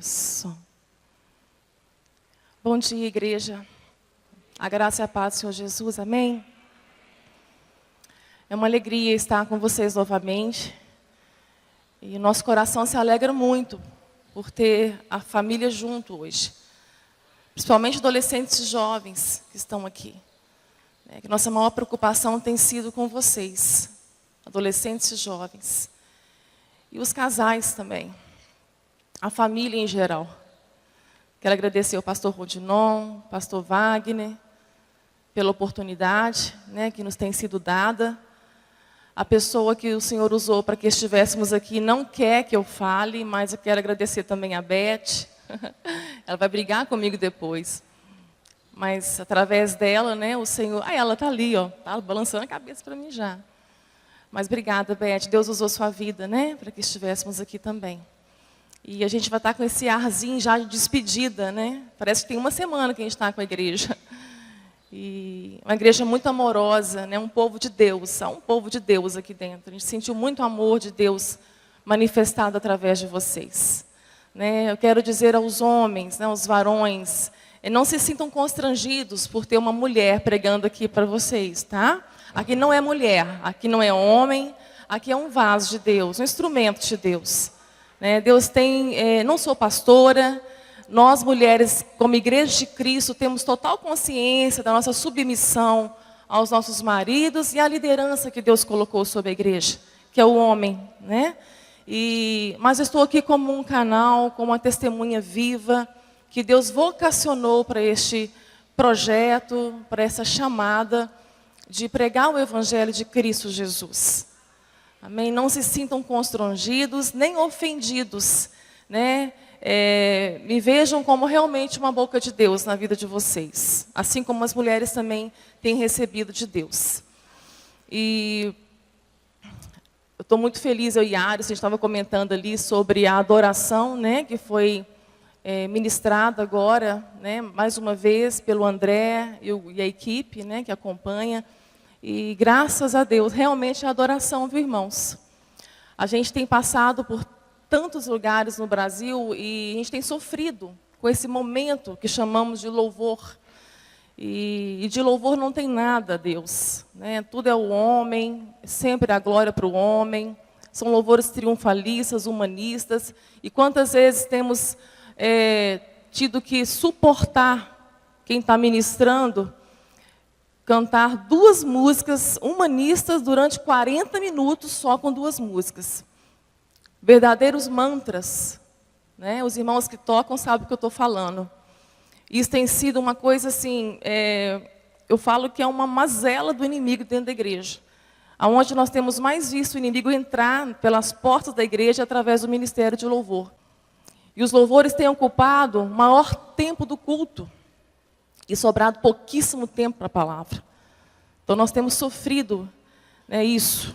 Som. Bom dia, igreja. A graça e a paz do Senhor Jesus, amém? É uma alegria estar com vocês novamente. E nosso coração se alegra muito por ter a família junto hoje. Principalmente adolescentes e jovens que estão aqui. Que nossa maior preocupação tem sido com vocês, adolescentes e jovens. E os casais também. A família em geral. Quero agradecer ao pastor Rodinon, pastor Wagner, pela oportunidade que nos tem sido dada. A pessoa que o Senhor usou para que estivéssemos aqui não quer que eu fale, mas eu quero agradecer também a Beth. Ela vai brigar comigo depois. Mas através dela, o Senhor... Ah, ela está ali, está balançando a cabeça para mim já. Mas obrigada, Beth. Deus usou sua vida, para que estivéssemos aqui também. E a gente vai estar com esse arzinho já de despedida, Parece que tem uma semana que a gente está com a igreja. E uma igreja muito amorosa, um povo de Deus. Há um povo de Deus aqui dentro. A gente sentiu muito amor de Deus manifestado através de vocês. Eu quero dizer aos homens, aos varões, não se sintam constrangidos por ter uma mulher pregando aqui para vocês, tá? Aqui não é mulher, aqui não é homem, aqui é um vaso de Deus, um instrumento de Deus. Deus tem, não sou pastora, nós mulheres, como igreja de Cristo, temos total consciência da nossa submissão aos nossos maridos e à liderança que Deus colocou sobre a igreja, que é o homem, Mas eu estou aqui como um canal, como uma testemunha viva, que Deus vocacionou para este projeto, para essa chamada de pregar o Evangelho de Cristo Jesus. Amém? Não se sintam constrangidos, nem ofendidos, me vejam como realmente uma boca de Deus na vida de vocês. Assim como as mulheres também têm recebido de Deus. E eu estou muito feliz, eu e Ares, a gente estava comentando ali sobre a adoração, que foi ministrada agora, mais uma vez, pelo André e a equipe, que acompanha. E graças a Deus, realmente é adoração, viu, irmãos? A gente tem passado por tantos lugares no Brasil e a gente tem sofrido com esse momento que chamamos de louvor. E de louvor não tem nada, Deus. Tudo é o homem, sempre a glória para o homem. São louvores triunfalistas, humanistas. E quantas vezes temos tido que suportar quem está ministrando, cantar duas músicas humanistas durante 40 minutos só com duas músicas. Verdadeiros mantras. Os irmãos que tocam sabem o que eu estou falando. Isso tem sido uma coisa assim, eu falo que é uma mazela do inimigo dentro da igreja. Onde nós temos mais visto o inimigo entrar pelas portas da igreja através do ministério de louvor. E os louvores têm ocupado o maior tempo do culto. E sobrado pouquíssimo tempo para a palavra. Então nós temos sofrido isso.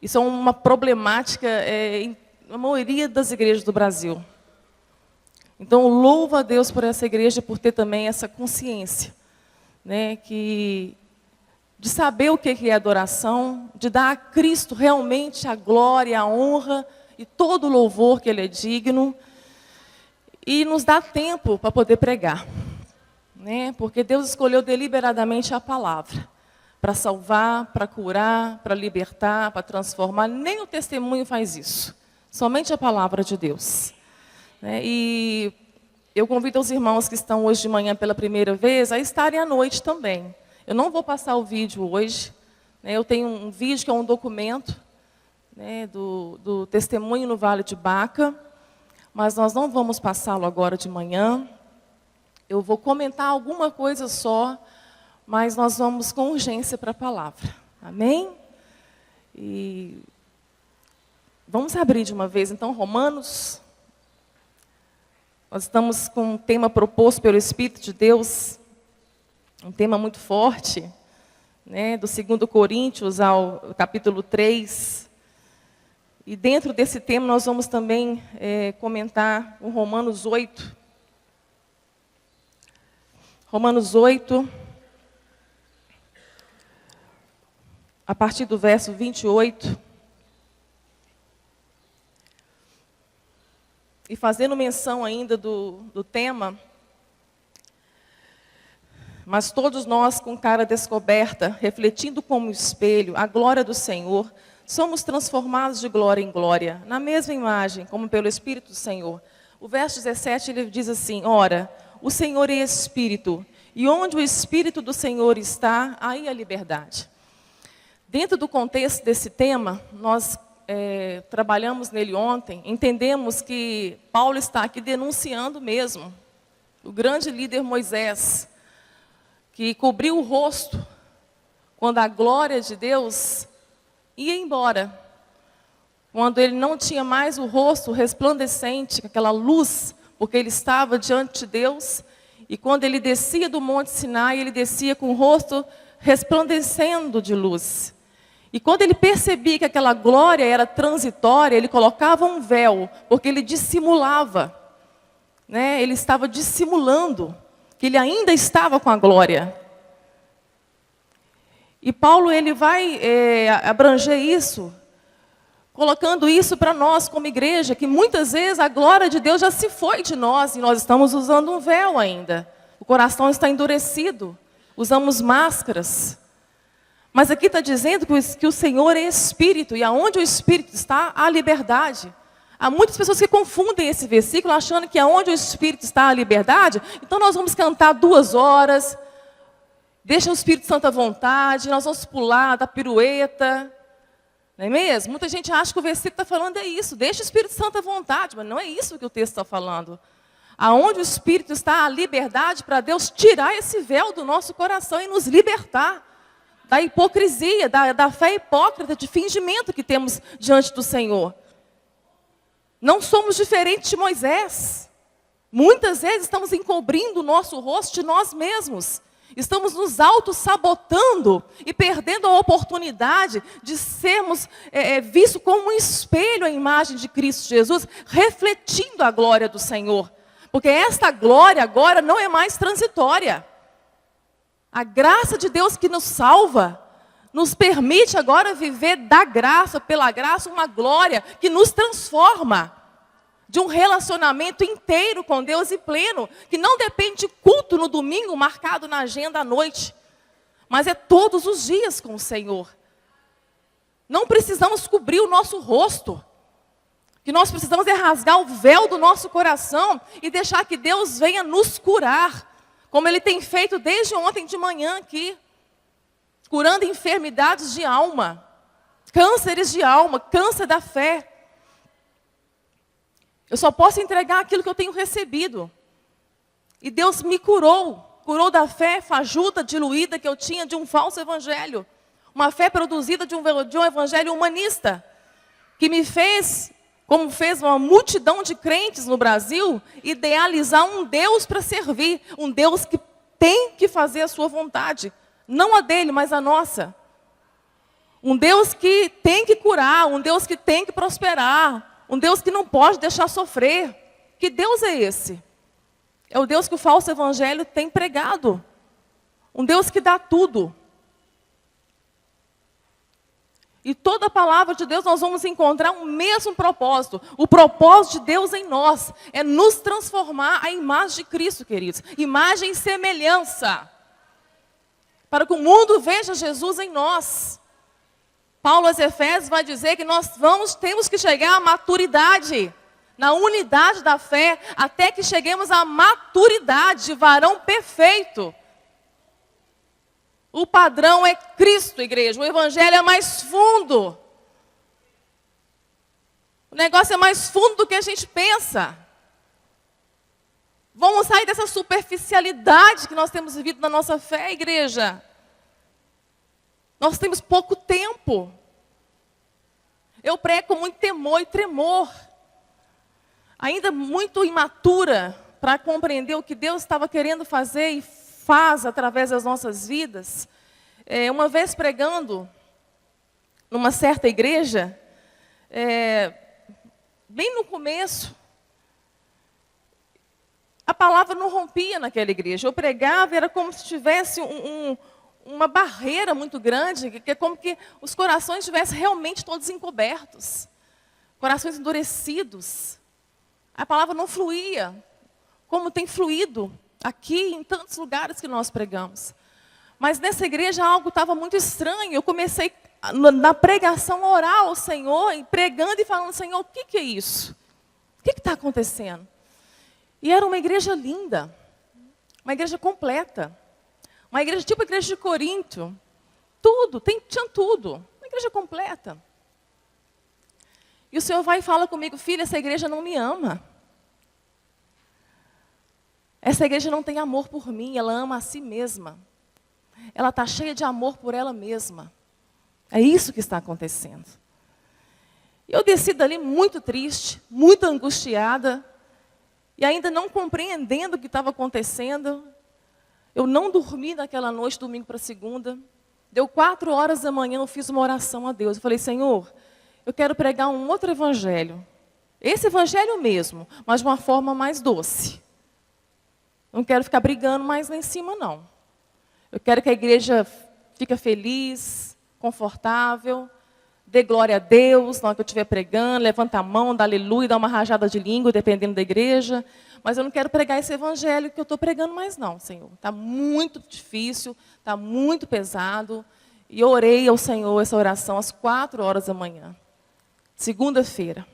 Isso é uma problemática na maioria das igrejas do Brasil. Então louvo a Deus por essa igreja, por ter também essa consciência. De saber o que é adoração, de dar a Cristo realmente a glória, a honra e todo o louvor que Ele é digno. E nos dá tempo para poder pregar. Porque Deus escolheu deliberadamente a palavra para salvar, para curar, para libertar, para transformar. Nem o testemunho faz isso, somente a palavra de Deus. E eu convido os irmãos que estão hoje de manhã pela primeira vez a estarem à noite também. Eu não vou passar o vídeo hoje, eu tenho um vídeo que é um documento do testemunho no Vale de Baca, mas nós não vamos passá-lo agora de manhã. Eu vou comentar alguma coisa só, mas nós vamos com urgência para a palavra. Amém? E vamos abrir de uma vez, então, Romanos. Nós estamos com um tema proposto pelo Espírito de Deus, um tema muito forte, do 2 Coríntios ao capítulo 3. E dentro desse tema nós vamos também comentar o Romanos 8. Romanos 8, a partir do verso 28. E fazendo menção ainda do tema, mas todos nós com cara descoberta, refletindo como espelho a glória do Senhor, somos transformados de glória em glória, na mesma imagem, como pelo Espírito do Senhor. O verso 17, ele diz assim: ora, o Senhor é Espírito, e onde o Espírito do Senhor está, aí a liberdade. Dentro do contexto desse tema, nós trabalhamos nele ontem, entendemos que Paulo está aqui denunciando mesmo o grande líder Moisés, que cobriu o rosto quando a glória de Deus ia embora. Quando ele não tinha mais o rosto resplandecente, aquela luz, porque ele estava diante de Deus. E quando ele descia do Monte Sinai, ele descia com o rosto resplandecendo de luz. E quando ele percebia que aquela glória era transitória, ele colocava um véu, porque ele dissimulava. Né? Ele estava dissimulando que ele ainda estava com a glória. E Paulo, ele vai abranger isso, colocando isso para nós como igreja, que muitas vezes a glória de Deus já se foi de nós, e nós estamos usando um véu ainda. O coração está endurecido, usamos máscaras. Mas aqui está dizendo que o Senhor é Espírito, e aonde o Espírito está, há liberdade. Há muitas pessoas que confundem esse versículo, achando que aonde o Espírito está, há liberdade. Então nós vamos cantar 2 horas, deixa o Espírito Santo à vontade, nós vamos pular, dar pirueta. Não é mesmo? Muita gente acha que o versículo está falando é isso, deixa o Espírito Santo à vontade, mas não é isso que o texto está falando. Aonde o Espírito está, há liberdade para Deus tirar esse véu do nosso coração e nos libertar da hipocrisia, da fé hipócrita, de fingimento que temos diante do Senhor. Não somos diferentes de Moisés. Muitas vezes estamos encobrindo o nosso rosto de nós mesmos. Estamos nos auto-sabotando e perdendo a oportunidade de sermos vistos como um espelho à imagem de Cristo Jesus, refletindo a glória do Senhor. Porque esta glória agora não é mais transitória. A graça de Deus que nos salva, nos permite agora viver da graça, pela graça, uma glória que nos transforma de um relacionamento inteiro com Deus e pleno, que não depende de culto no domingo, marcado na agenda à noite, mas é todos os dias com o Senhor. Não precisamos cobrir o nosso rosto. O que nós precisamos é rasgar o véu do nosso coração e deixar que Deus venha nos curar, como Ele tem feito desde ontem de manhã aqui, curando enfermidades de alma, cânceres de alma, câncer da fé. Eu só posso entregar aquilo que eu tenho recebido. E Deus me curou da fé fajuta, diluída que eu tinha de um falso evangelho. Uma fé produzida de um evangelho humanista, que me fez, como fez uma multidão de crentes no Brasil, idealizar um Deus para servir. Um Deus que tem que fazer a sua vontade. Não a dele, mas a nossa. Um Deus que tem que curar, um Deus que tem que prosperar. Um Deus que não pode deixar sofrer. Que Deus é esse? É o Deus que o falso evangelho tem pregado. Um Deus que dá tudo. E toda a palavra de Deus nós vamos encontrar um mesmo propósito. O propósito de Deus em nós é nos transformar à imagem de Cristo, queridos. Imagem e semelhança. Para que o mundo veja Jesus em nós. Paulo aos Efésios vai dizer que temos que chegar à maturidade, na unidade da fé, até que cheguemos à maturidade de varão perfeito. O padrão é Cristo, igreja. O evangelho é mais fundo. O negócio é mais fundo do que a gente pensa. Vamos sair dessa superficialidade que nós temos vivido na nossa fé, igreja. Nós temos pouco tempo. Eu prego com muito temor e tremor. Ainda muito imatura para compreender o que Deus estava querendo fazer e faz através das nossas vidas. Uma vez pregando numa certa igreja, bem no começo, a palavra não rompia naquela igreja. Eu pregava, era como se tivesse uma barreira muito grande, que é como que os corações estivessem realmente todos encobertos. Corações endurecidos. A palavra não fluía, como tem fluído aqui em tantos lugares que nós pregamos. Mas nessa igreja algo estava muito estranho. Eu comecei na pregação a orar ao Senhor, e pregando e falando: Senhor, o que é isso? O que está acontecendo? E era uma igreja linda, uma igreja completa, uma igreja tipo a igreja de Corinto. Tudo, tinha tudo, uma igreja completa. E o Senhor vai e fala comigo: filha, essa igreja não me ama. Essa igreja não tem amor por mim, ela ama a si mesma. Ela está cheia de amor por ela mesma. É isso que está acontecendo. Eu desci dali muito triste, muito angustiada, e ainda não compreendendo o que estava acontecendo. Eu não dormi naquela noite, domingo para segunda. Deu 4 horas da manhã, eu fiz uma oração a Deus. Eu falei: Senhor, eu quero pregar um outro evangelho. Esse evangelho mesmo, mas de uma forma mais doce. Não quero ficar brigando mais lá em cima, não. Eu quero que a igreja fique feliz, confortável, dê glória a Deus na hora que eu estiver pregando, levanta a mão, dá aleluia, dá uma rajada de língua, dependendo da igreja. Mas eu não quero pregar esse evangelho que eu estou pregando mais, não, Senhor. Está muito difícil, está muito pesado. E eu orei ao Senhor essa oração às 4 horas da manhã, segunda-feira.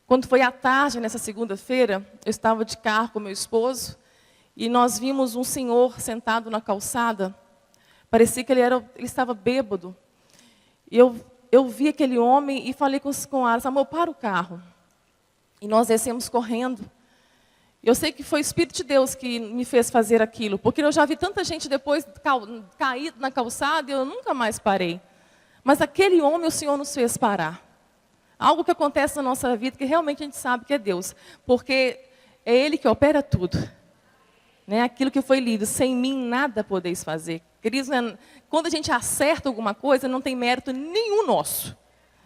Quando foi à tarde, nessa segunda-feira, eu estava de carro com meu esposo, e nós vimos um senhor sentado na calçada. Parecia que ele estava bêbado. E eu vi aquele homem e falei com Aras: amor, para o carro. E nós descemos correndo. Eu sei que foi o Espírito de Deus que me fez fazer aquilo, porque eu já vi tanta gente depois cair na calçada e eu nunca mais parei. Mas aquele homem o Senhor nos fez parar. Algo que acontece na nossa vida que realmente a gente sabe que é Deus, porque é Ele que opera tudo. Né? Aquilo que foi lido: sem mim nada podeis fazer. Queridos, quando a gente acerta alguma coisa, não tem mérito nenhum nosso.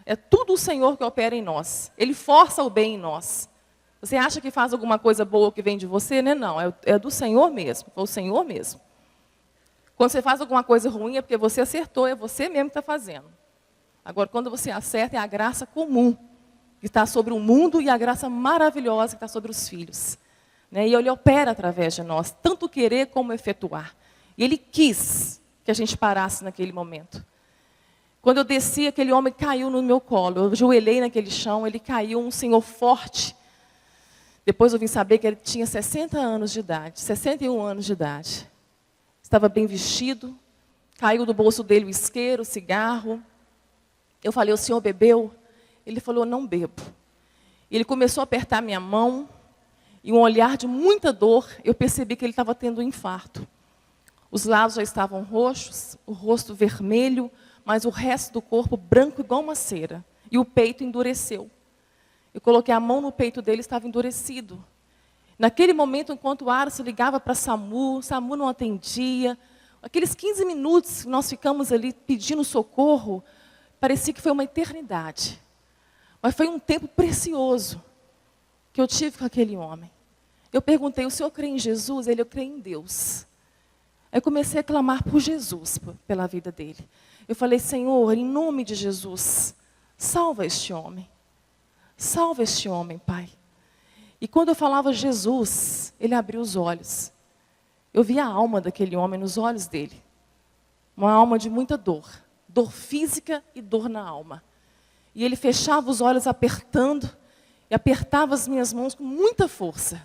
É tudo o Senhor que opera em nós. Ele força o bem em nós. Você acha que faz alguma coisa boa que vem de você? Né? Não, é do Senhor mesmo. Foi o Senhor mesmo. Quando você faz alguma coisa ruim é porque você acertou, é você mesmo que está fazendo. Agora, quando você acerta, é a graça comum que está sobre o mundo e a graça maravilhosa que está sobre os filhos. Né? E Ele opera através de nós, tanto querer como efetuar. E Ele quis que a gente parasse naquele momento. Quando eu desci, aquele homem caiu no meu colo. Eu ajoelhei naquele chão, ele caiu, um senhor forte. Depois eu vim saber que ele tinha 60 anos de idade, 61 anos de idade. Estava bem vestido, caiu do bolso dele o isqueiro, o cigarro. Eu falei: o senhor bebeu? Ele falou: não bebo. Ele começou a apertar minha mão, e um olhar de muita dor, eu percebi que ele estava tendo um infarto. Os lados já estavam roxos, o rosto vermelho, mas o resto do corpo branco igual uma cera. E o peito endureceu. Eu coloquei a mão no peito dele, estava endurecido. Naquele momento, enquanto o Aras ligava para SAMU não atendia. Aqueles 15 minutos que nós ficamos ali pedindo socorro, parecia que foi uma eternidade. Mas foi um tempo precioso que eu tive com aquele homem. Eu perguntei: o senhor crê em Jesus? Ele: eu creio em Deus. Aí eu comecei a clamar por Jesus, pela vida dele. Eu falei: Senhor, em nome de Jesus, salva este homem. Salva este homem, Pai. E quando eu falava Jesus, ele abriu os olhos. Eu vi a alma daquele homem nos olhos dele. Uma alma de muita dor. Dor física e dor na alma. E ele fechava os olhos apertando, e apertava as minhas mãos com muita força.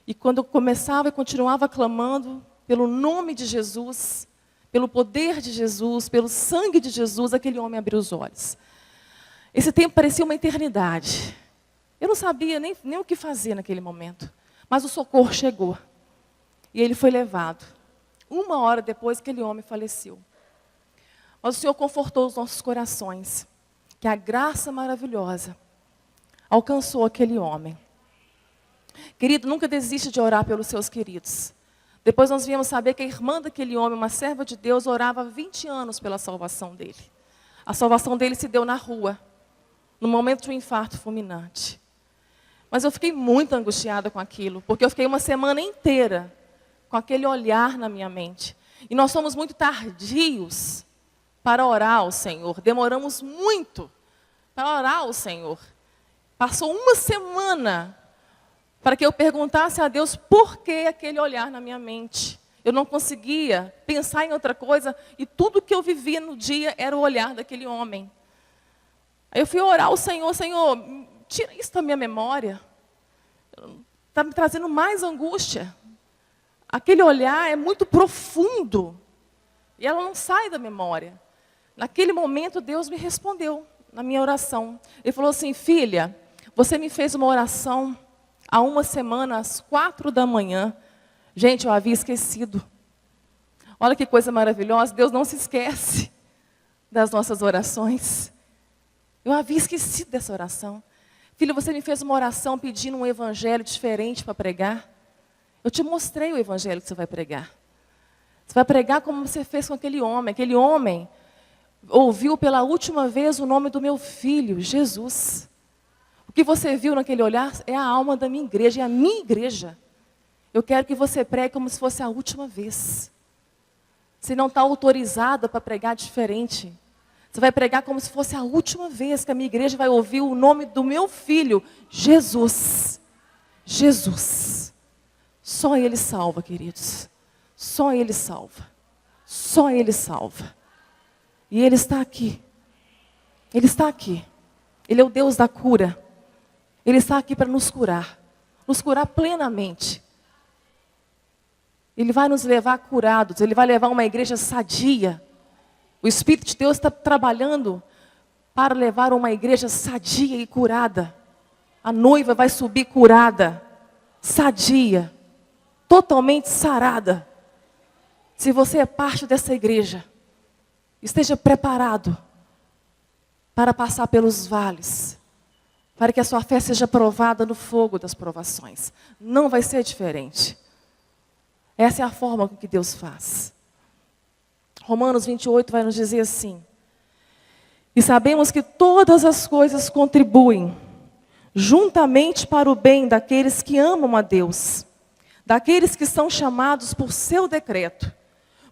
E quando eu começava e continuava clamando pelo nome de Jesus, pelo poder de Jesus, pelo sangue de Jesus, aquele homem abriu os olhos. Esse tempo parecia uma eternidade. Eu não sabia nem o que fazer naquele momento. Mas o socorro chegou. E ele foi levado. 1 hora depois, aquele homem faleceu. Mas o Senhor confortou os nossos corações. Que a graça maravilhosa alcançou aquele homem. Querido, nunca desiste de orar pelos seus queridos. Depois nós viemos saber que a irmã daquele homem, uma serva de Deus, orava há 20 anos pela salvação dele. A salvação dele se deu na rua, no momento de um infarto fulminante. Mas eu fiquei muito angustiada com aquilo, porque eu fiquei uma semana inteira com aquele olhar na minha mente. E nós somos muito tardios para orar ao Senhor. Demoramos muito para orar ao Senhor. Passou uma semana para que eu perguntasse a Deus por que aquele olhar na minha mente. Eu não conseguia pensar em outra coisa e tudo que eu vivia no dia era o olhar daquele homem. Aí eu fui orar ao Senhor, Senhor, tira isso da minha memória. Está me trazendo mais angústia. Aquele olhar é muito profundo e ela não sai da memória. Naquele momento Deus me respondeu na minha oração. Ele falou assim, filha, você me fez uma oração há uma semana, às 4 da manhã. Gente, eu havia esquecido. Olha que coisa maravilhosa, Deus não se esquece das nossas orações. Eu havia esquecido dessa oração. Filha, você me fez uma oração pedindo um evangelho diferente para pregar. Eu te mostrei o evangelho que você vai pregar. Você vai pregar como você fez com aquele homem. Aquele homem ouviu pela última vez o nome do meu filho, Jesus. O que você viu naquele olhar é a alma da minha igreja, é a minha igreja. Eu quero que você pregue como se fosse a última vez. Você não está autorizada para pregar diferente. Você vai pregar como se fosse a última vez que a minha igreja vai ouvir o nome do meu filho, Jesus. Jesus. Só Ele salva, queridos. Só Ele salva. Só Ele salva. E Ele está aqui. Ele está aqui. Ele é o Deus da cura. Ele está aqui para nos curar plenamente. Ele vai nos levar curados, Ele vai levar uma igreja sadia. O Espírito de Deus está trabalhando para levar uma igreja sadia e curada. A noiva vai subir curada, sadia, totalmente sarada. Se você é parte dessa igreja, esteja preparado para passar pelos vales, para que a sua fé seja provada no fogo das provações. Não vai ser diferente. Essa é a forma com que Deus faz. Romanos 28 vai nos dizer assim: e sabemos que todas as coisas contribuem juntamente para o bem daqueles que amam a Deus, daqueles que são chamados por seu decreto.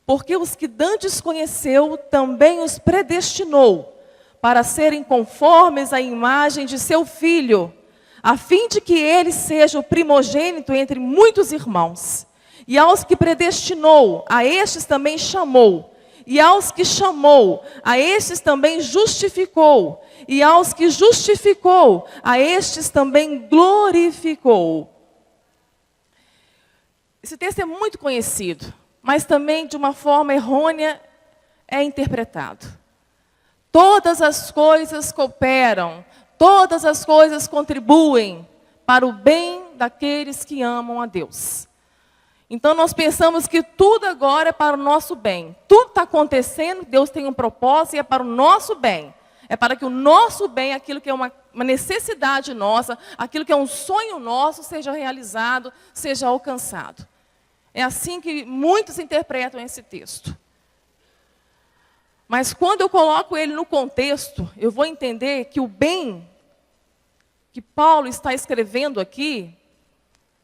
Porque os que dantes conheceu, também os predestinou para serem conformes à imagem de seu Filho, a fim de que ele seja o primogênito entre muitos irmãos. E aos que predestinou, a estes também chamou. E aos que chamou, a estes também justificou. E aos que justificou, a estes também glorificou. Esse texto é muito conhecido, mas também de uma forma errônea é interpretado. Todas as coisas cooperam, todas as coisas contribuem para o bem daqueles que amam a Deus. Então nós pensamos que tudo agora é para o nosso bem. Tudo está acontecendo, Deus tem um propósito e é para o nosso bem. É para que o nosso bem, aquilo que é uma necessidade nossa, aquilo que é um sonho nosso, seja realizado, seja alcançado. É assim que muitos interpretam esse texto. Mas quando eu coloco ele no contexto, eu vou entender que o bem que Paulo está escrevendo aqui,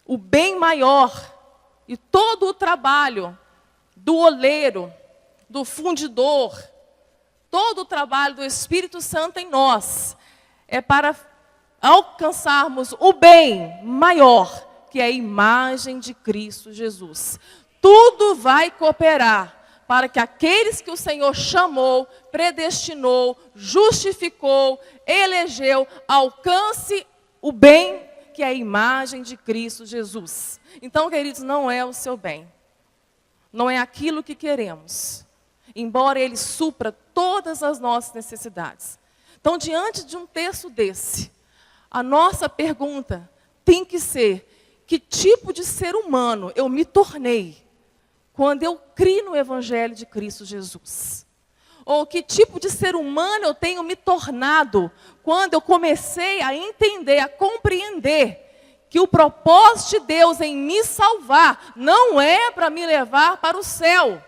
o bem maior, e todo o trabalho do oleiro, do fundidor, todo o trabalho do Espírito Santo em nós, é para alcançarmos o bem maior, que é a imagem de Cristo Jesus. Tudo vai cooperar para que aqueles que o Senhor chamou, predestinou, justificou, elegeu, alcance o bem, que é a imagem de Cristo Jesus. Então, queridos, não é o seu bem. Não é aquilo que queremos. Embora Ele supra todas as nossas necessidades. Então, diante de um texto desse, a nossa pergunta tem que ser: que tipo de ser humano eu me tornei quando eu criei no Evangelho de Cristo Jesus? Ou que tipo de ser humano eu tenho me tornado quando eu comecei a entender, a compreender que o propósito de Deus em me salvar não é para me levar para o céu.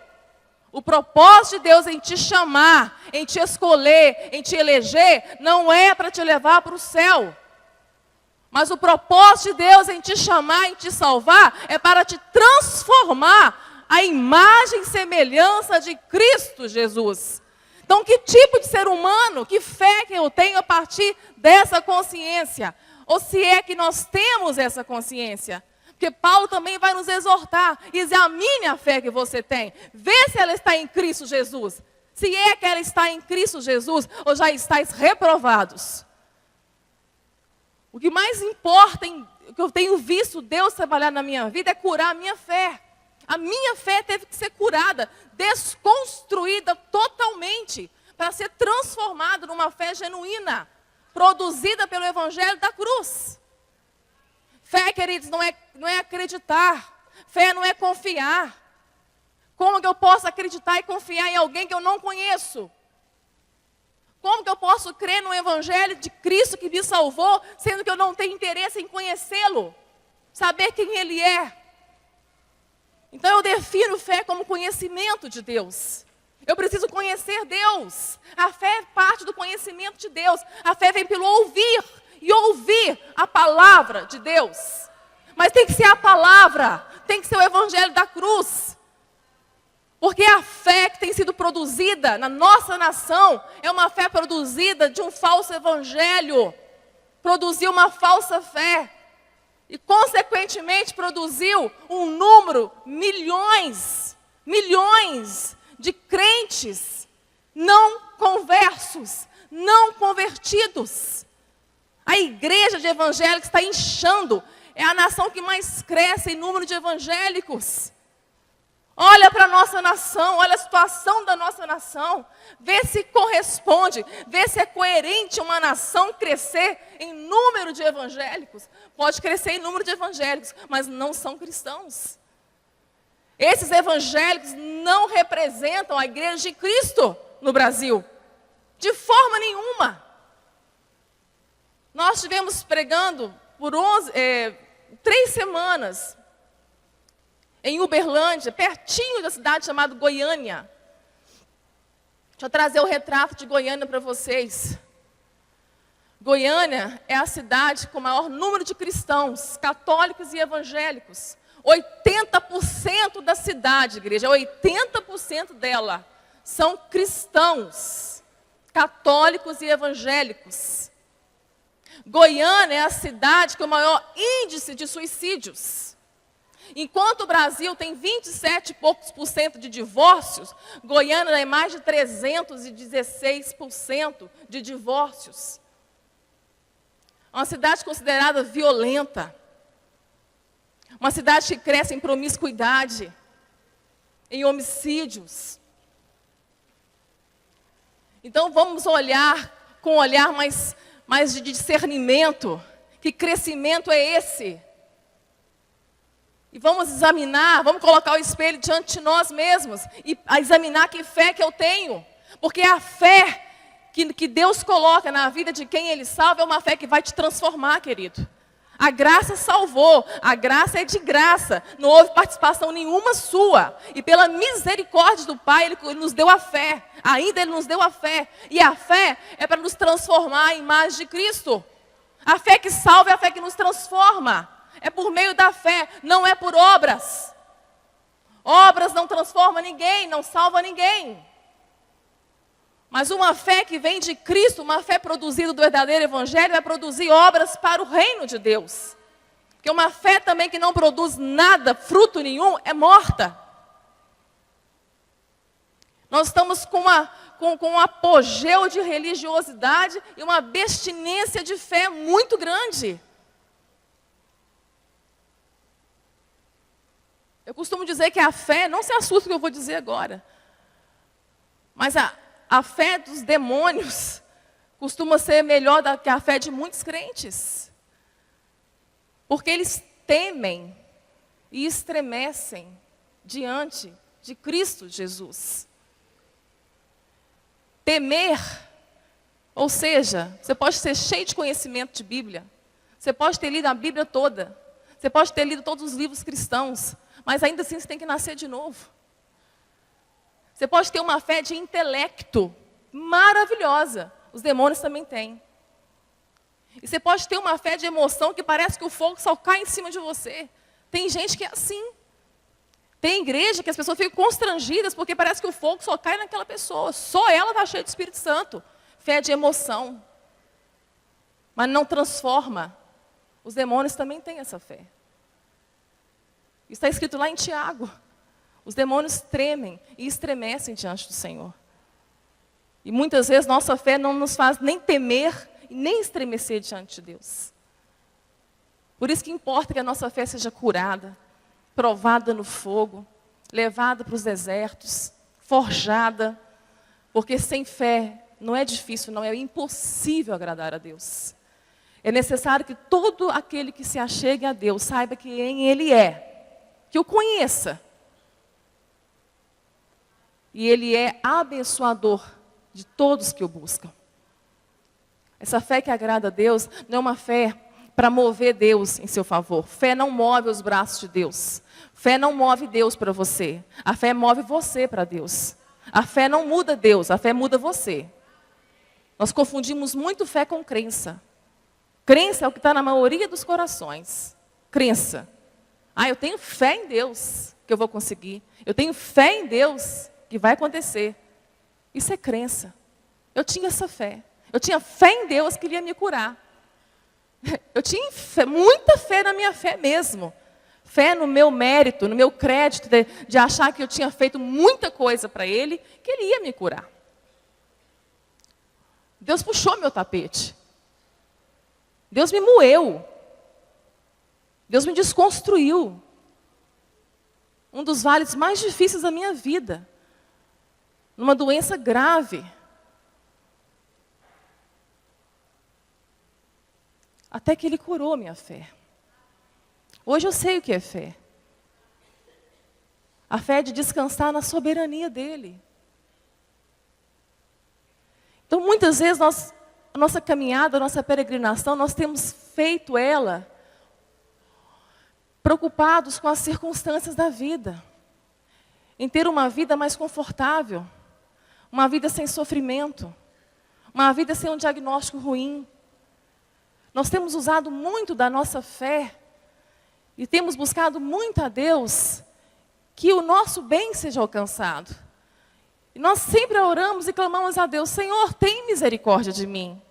O propósito de Deus em te chamar, em te escolher, em te eleger, não é para te levar para o céu. Mas o propósito de Deus em te chamar, em te salvar, é para te transformar à imagem e semelhança de Cristo Jesus. Então, que tipo de ser humano, que fé que eu tenho a partir dessa consciência? Ou se é que nós temos essa consciência. Porque Paulo também vai nos exortar. Examine a fé que você tem. Vê se ela está em Cristo Jesus. Se é que ela está em Cristo Jesus, ou já estáis reprovados. O que mais importa, que eu tenho visto Deus trabalhar na minha vida, é curar a minha fé. A minha fé teve que ser curada, desconstruída totalmente, para ser transformada numa fé genuína, produzida pelo Evangelho da cruz. Fé, queridos, não é acreditar. Fé não é confiar. Como que eu posso acreditar e confiar em alguém que eu não conheço? Como que eu posso crer no Evangelho de Cristo que me salvou, sendo que eu não tenho interesse em conhecê-lo? Saber quem Ele é. Então eu defino fé como conhecimento de Deus. Eu preciso conhecer Deus. A fé é parte do conhecimento de Deus. A fé vem pelo ouvir. E ouvir a palavra de Deus. Mas tem que ser a palavra. Tem que ser o Evangelho da cruz. Porque a fé que tem sido produzida na nossa nação é uma fé produzida de um falso evangelho. Produziu uma falsa fé. E, consequentemente, produziu um número, milhões de crentes não conversos, não convertidos. A igreja de evangélicos está inchando. É a nação que mais cresce em número de evangélicos. Olha para a nossa nação, olha a situação da nossa nação. Vê se corresponde, vê se é coerente uma nação crescer em número de evangélicos. Pode crescer em número de evangélicos, mas não são cristãos. Esses evangélicos não representam a igreja de Cristo no Brasil. De forma nenhuma. Nós estivemos pregando por 3 semanas em Uberlândia, pertinho da cidade chamada Goiânia. Deixa eu trazer o retrato de Goiânia para vocês. Goiânia é a cidade com o maior número de cristãos, católicos e evangélicos. 80% da cidade, igreja, 80% dela são cristãos, católicos e evangélicos. Goiânia é a cidade com o maior índice de suicídios. Enquanto o Brasil tem 27 e poucos por cento de divórcios, Goiânia é mais de 316% de divórcios. É uma cidade considerada violenta. Uma cidade que cresce em promiscuidade, em homicídios. Então vamos olhar com um olhar mais de discernimento. Que crescimento é esse? E vamos examinar, vamos colocar o espelho diante de nós mesmos e examinar que fé que eu tenho. Porque a fé que Deus coloca na vida de quem Ele salva é uma fé que vai te transformar, querido. A graça salvou, a graça é de graça, não houve participação nenhuma sua. E pela misericórdia do Pai, Ele nos deu a fé, ainda Ele nos deu a fé. E a fé é para nos transformar em imagem de Cristo. A fé que salva é a fé que nos transforma. É por meio da fé, não é por obras. Obras não transformam ninguém, não salvam ninguém. Mas uma fé que vem de Cristo, uma fé produzida do verdadeiro Evangelho, vai produzir obras para o reino de Deus. Porque uma fé também que não produz nada, fruto nenhum, é morta. Nós estamos com um apogeu de religiosidade e uma abstinência de fé muito grande. Eu costumo dizer que a fé, não se assusta com o que eu vou dizer agora, mas a fé dos demônios costuma ser melhor do que a fé de muitos crentes. Porque eles temem e estremecem diante de Cristo Jesus. Temer, ou seja, você pode ser cheio de conhecimento de Bíblia, você pode ter lido a Bíblia toda, você pode ter lido todos os livros cristãos, mas ainda assim você tem que nascer de novo. Você pode ter uma fé de intelecto maravilhosa. Os demônios também têm. E você pode ter uma fé de emoção que parece que o fogo só cai em cima de você. Tem gente que é assim. Tem igreja que as pessoas ficam constrangidas porque parece que o fogo só cai naquela pessoa. Só ela está cheia do Espírito Santo. Fé de emoção. Mas não transforma. Os demônios também têm essa fé. Está escrito lá em Tiago. Os demônios tremem e estremecem diante do Senhor. E muitas vezes nossa fé não nos faz nem temer e nem estremecer diante de Deus. Por isso que importa que a nossa fé seja curada, provada no fogo, levada para os desertos, forjada. Porque sem fé não é difícil, não é impossível agradar a Deus. É necessário que todo aquele que se achegue a Deus saiba quem Ele é, que o conheça. E Ele é abençoador de todos que o buscam. Essa fé que agrada a Deus não é uma fé para mover Deus em seu favor. Fé não move os braços de Deus. Fé não move Deus para você. A fé move você para Deus. A fé não muda Deus, a fé muda você. Nós confundimos muito fé com crença. Crença é o que está na maioria dos corações. Crença. Eu tenho fé em Deus que eu vou conseguir. Eu tenho fé em Deus que vai acontecer. Isso é crença. Eu tinha essa fé. Eu tinha fé em Deus que Ele ia me curar. Eu tinha muita fé na minha fé mesmo. Fé no meu mérito, no meu crédito, de achar que eu tinha feito muita coisa para Ele, que Ele ia me curar. Deus puxou meu tapete. Deus me moeu. Deus me desconstruiu. Um dos vales mais difíceis da minha vida. Numa doença grave. Até que Ele curou minha fé. Hoje eu sei o que é fé. A fé é de descansar na soberania dEle. Então, muitas vezes, a nossa caminhada, a nossa peregrinação, nós temos feito ela preocupados com as circunstâncias da vida. Em ter uma vida mais confortável. Uma vida sem sofrimento. Uma vida sem um diagnóstico ruim. Nós temos usado muito da nossa fé e temos buscado muito a Deus que o nosso bem seja alcançado. E nós sempre oramos e clamamos a Deus: Senhor, tem misericórdia de mim.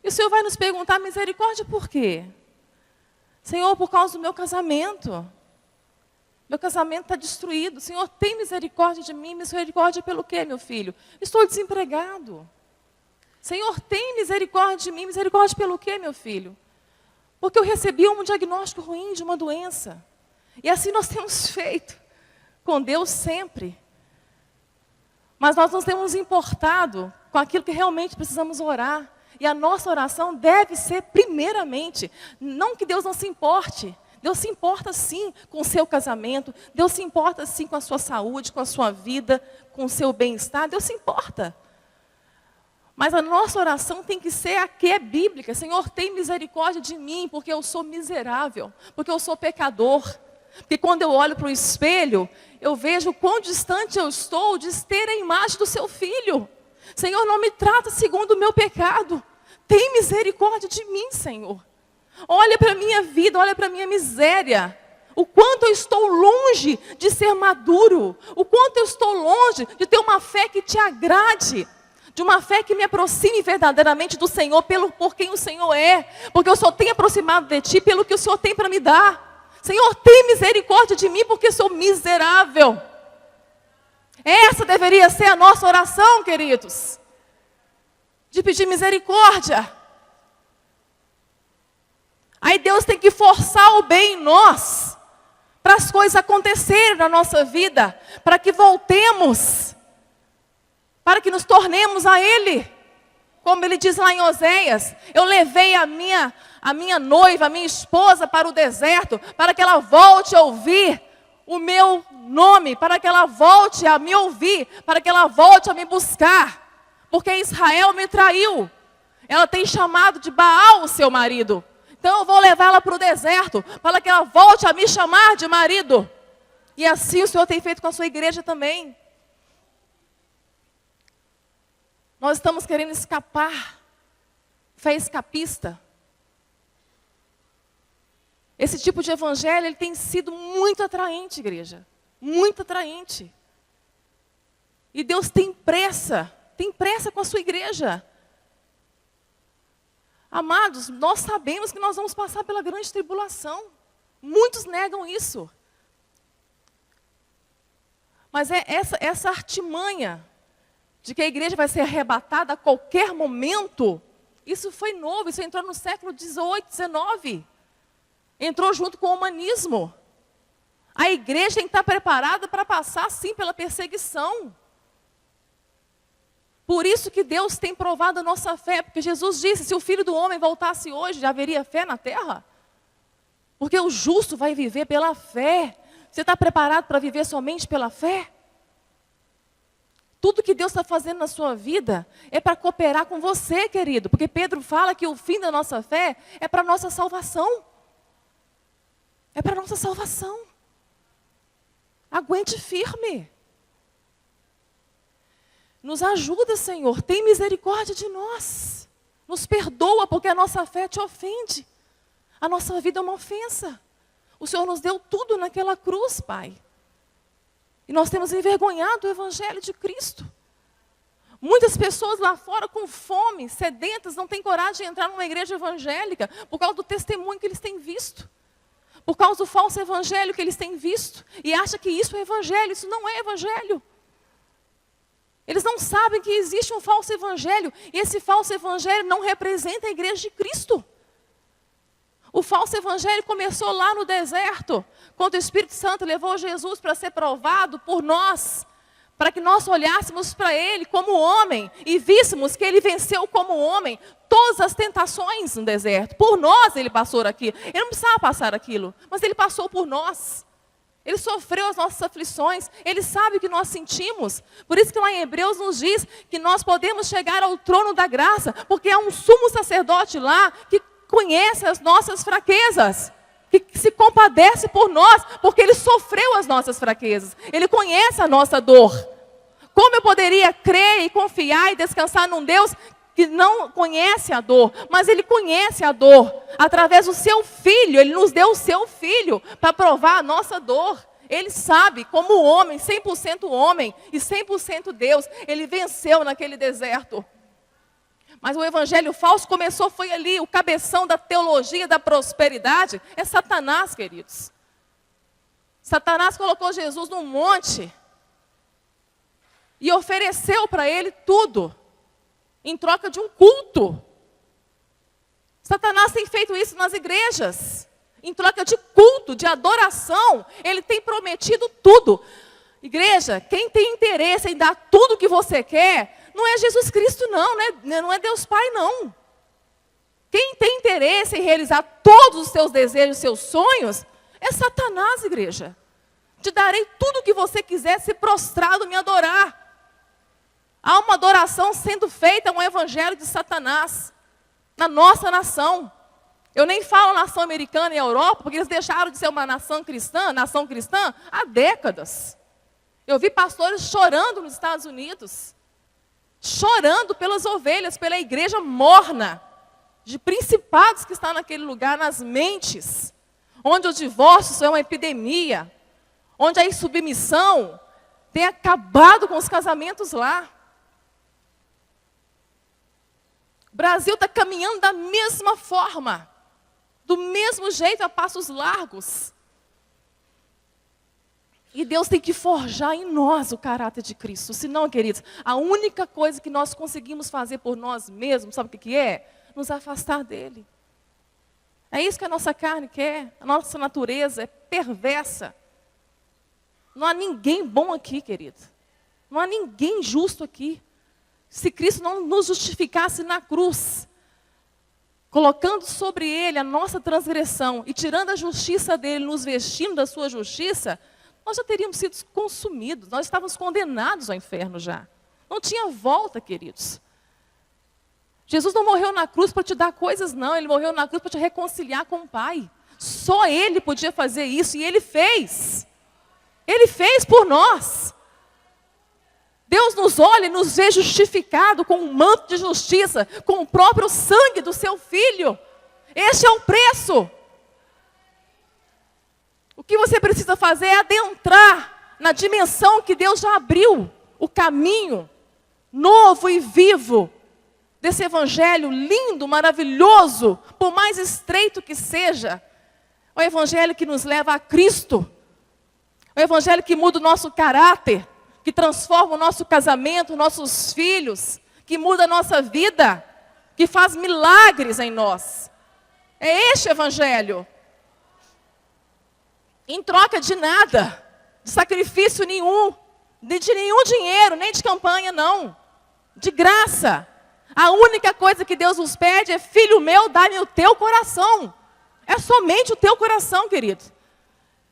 E o Senhor vai nos perguntar: misericórdia por quê? Senhor, por causa do meu casamento. Meu casamento está destruído. Senhor, tem misericórdia de mim. Misericórdia pelo quê, meu filho? Estou desempregado. Senhor, tem misericórdia de mim. Misericórdia pelo quê, meu filho? Porque eu recebi um diagnóstico ruim de uma doença. E assim nós temos feito com Deus sempre. Mas nós não temos importado com aquilo que realmente precisamos orar. E a nossa oração deve ser primeiramente, não que Deus não se importe. Deus se importa sim com o seu casamento. Deus se importa sim com a sua saúde, com a sua vida, com o seu bem-estar. Deus se importa. Mas a nossa oração tem que ser a que é bíblica. Senhor, tem misericórdia de mim, porque eu sou miserável, porque eu sou pecador. Porque quando eu olho para o espelho, eu vejo o quão distante eu estou de ter a imagem do seu filho. Senhor, não me trata segundo o meu pecado. Tem misericórdia de mim, Senhor. Olha para a minha vida, olha para a minha miséria. O quanto eu estou longe de ser maduro. O quanto eu estou longe de ter uma fé que te agrade. De uma fé que me aproxime verdadeiramente do Senhor, por quem o Senhor é. Porque eu só tenho aproximado de Ti pelo que o Senhor tem para me dar. Senhor, tem misericórdia de mim, porque sou miserável. Essa deveria ser a nossa oração, queridos. De pedir misericórdia. Aí Deus tem que forçar o bem em nós. Para as coisas acontecerem na nossa vida. Para que voltemos. Para que nos tornemos a Ele. Como Ele diz lá em Oséias: eu levei a minha noiva, a minha esposa para o deserto, para que ela volte a ouvir o meu nome, para que ela volte a me ouvir, para que ela volte a me buscar. Porque Israel me traiu. Ela tem chamado de Baal o seu marido. Então eu vou levá-la para o deserto, para que ela volte a me chamar de marido. E assim o Senhor tem feito com a sua igreja também. Nós estamos querendo escapar. Fé escapista. Esse tipo de evangelho, ele tem sido muito atraente, igreja. Muito atraente. E Deus tem pressa com a sua igreja. Amados, nós sabemos que nós vamos passar pela grande tribulação. Muitos negam isso. Mas é essa artimanha de que a igreja vai ser arrebatada a qualquer momento, isso foi novo, isso entrou no século XVIII, XIX. Entrou junto com o humanismo. A igreja tem que estar preparada para passar, sim, pela perseguição. Por isso que Deus tem provado a nossa fé, porque Jesus disse, se o Filho do Homem voltasse hoje, já haveria fé na terra? Porque o justo vai viver pela fé. Você está preparado para viver somente pela fé? Tudo que Deus está fazendo na sua vida é para cooperar com você, querido. Porque Pedro fala que o fim da nossa fé é para a nossa salvação. É para a nossa salvação. Aguente firme. Nos ajuda, Senhor. Tem misericórdia de nós. Nos perdoa, porque a nossa fé te ofende. A nossa vida é uma ofensa. O Senhor nos deu tudo naquela cruz, Pai. E nós temos envergonhado o Evangelho de Cristo. Muitas pessoas lá fora com fome, sedentas, não têm coragem de entrar numa igreja evangélica por causa do testemunho que eles têm visto. Por causa do falso evangelho que eles têm visto. E acham que isso é evangelho. Isso não é evangelho. Eles não sabem que existe um falso evangelho. E esse falso evangelho não representa a igreja de Cristo. O falso evangelho começou lá no deserto, quando o Espírito Santo levou Jesus para ser provado por nós, para que nós olhássemos para Ele como homem e víssemos que Ele venceu como homem todas as tentações no deserto. Por nós Ele passou aquilo. Ele não precisava passar aquilo, mas Ele passou por nós. Ele sofreu as nossas aflições, Ele sabe o que nós sentimos. Por isso que lá em Hebreus nos diz que nós podemos chegar ao trono da graça, porque há um sumo sacerdote lá que conhece as nossas fraquezas, que se compadece por nós, porque Ele sofreu as nossas fraquezas. Ele conhece a nossa dor. Como eu poderia crer e confiar e descansar num Deus que não conhece a dor, mas Ele conhece a dor. Através do seu Filho, Ele nos deu o seu Filho para provar a nossa dor. Ele sabe, como homem, 100% homem e 100% Deus, Ele venceu naquele deserto. Mas o evangelho falso começou, foi ali, o cabeção da teologia da prosperidade, é Satanás, queridos. Satanás colocou Jesus num monte e ofereceu para ele tudo, em troca de um culto. Satanás tem feito isso nas igrejas, em troca de culto, de adoração, ele tem prometido tudo. Igreja, quem tem interesse em dar tudo o que você quer, não é Jesus Cristo não é Deus Pai não. Quem tem interesse em realizar todos os seus desejos, seus sonhos, é Satanás, igreja. Te darei tudo o que você quiser, se prostrado me adorar. Há uma adoração sendo feita, um evangelho de Satanás, na nossa nação. Eu nem falo nação americana e Europa, porque eles deixaram de ser uma nação cristã há décadas. Eu vi pastores chorando nos Estados Unidos, chorando pelas ovelhas, pela igreja morna, de principados que está naquele lugar, nas mentes, onde o divórcio é uma epidemia, onde a insubmissão tem acabado com os casamentos lá. O Brasil está caminhando da mesma forma, do mesmo jeito, a passos largos. E Deus tem que forjar em nós o caráter de Cristo. Senão, queridos, a única coisa que nós conseguimos fazer por nós mesmos, sabe o que é? Nos afastar dEle. É isso que a nossa carne quer. A nossa natureza é perversa. Não há ninguém bom aqui, querido. Não há ninguém justo aqui. Se Cristo não nos justificasse na cruz, colocando sobre Ele a nossa transgressão e tirando a justiça dEle, nos vestindo da sua justiça, nós já teríamos sido consumidos, nós estávamos condenados ao inferno já. Não tinha volta, queridos. Jesus não morreu na cruz para te dar coisas, não. Ele morreu na cruz para te reconciliar com o Pai. Só Ele podia fazer isso e Ele fez. Ele fez por nós. Deus nos olha e nos vê justificado com um manto de justiça, com o próprio sangue do seu Filho. Este é o preço. O que você precisa fazer é adentrar na dimensão que Deus já abriu, o caminho novo e vivo desse evangelho lindo, maravilhoso, por mais estreito que seja, o evangelho que nos leva a Cristo, o evangelho que muda o nosso caráter, que transforma o nosso casamento, nossos filhos, que muda a nossa vida, que faz milagres em nós. É este evangelho. Em troca de nada, de sacrifício nenhum, de nenhum dinheiro, nem de campanha, não. De graça. A única coisa que Deus nos pede é: filho meu, dá-me o teu coração. É somente o teu coração, querido.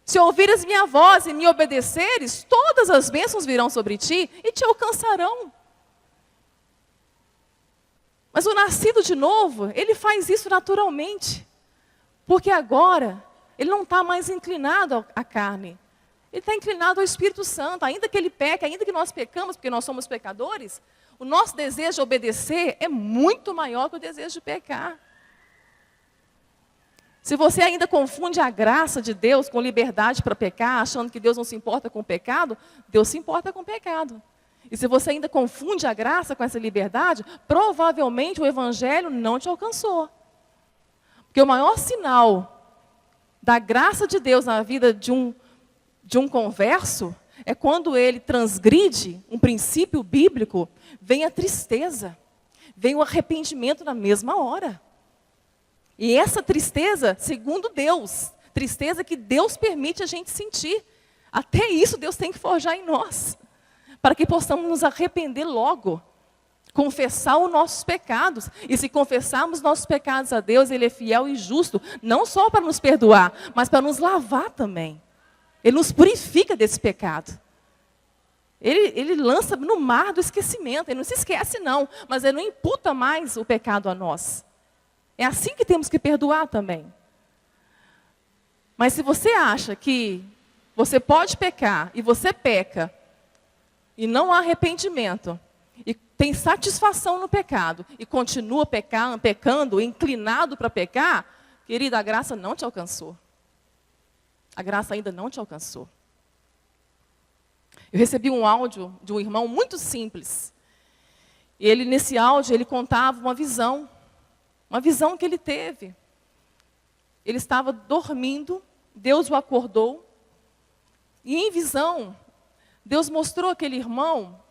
Se ouvires minha voz e me obedeceres, todas as bênçãos virão sobre ti e te alcançarão. Mas o nascido de novo, ele faz isso naturalmente. Porque agora, ele não está mais inclinado à carne. Ele está inclinado ao Espírito Santo. Ainda que ele peque, ainda que nós pecamos, porque nós somos pecadores, o nosso desejo de obedecer é muito maior que o desejo de pecar. Se você ainda confunde a graça de Deus com liberdade para pecar, achando que Deus não se importa com o pecado, Deus se importa com o pecado. E se você ainda confunde a graça com essa liberdade, provavelmente o Evangelho não te alcançou. Porque o maior sinal da graça de Deus na vida de um converso é quando ele transgride um princípio bíblico, vem a tristeza, vem o arrependimento na mesma hora. E essa tristeza, segundo Deus, tristeza que Deus permite a gente sentir, até isso Deus tem que forjar em nós, para que possamos nos arrepender logo, confessar os nossos pecados. E se confessarmos nossos pecados a Deus, Ele é fiel e justo, não só para nos perdoar, mas para nos lavar também. Ele nos purifica desse pecado. Ele lança no mar do esquecimento. Ele não se esquece não, mas Ele não imputa mais o pecado a nós. É assim que temos que perdoar também. Mas se você acha que você pode pecar e você peca, e não há arrependimento, e tem satisfação no pecado, e continua pecando, inclinado para pecar, querida, a graça não te alcançou. A graça ainda não te alcançou. Eu recebi um áudio de um irmão muito simples. E ele, nesse áudio, ele contava uma visão que ele teve. Ele estava dormindo, Deus o acordou, e em visão, Deus mostrou àquele irmão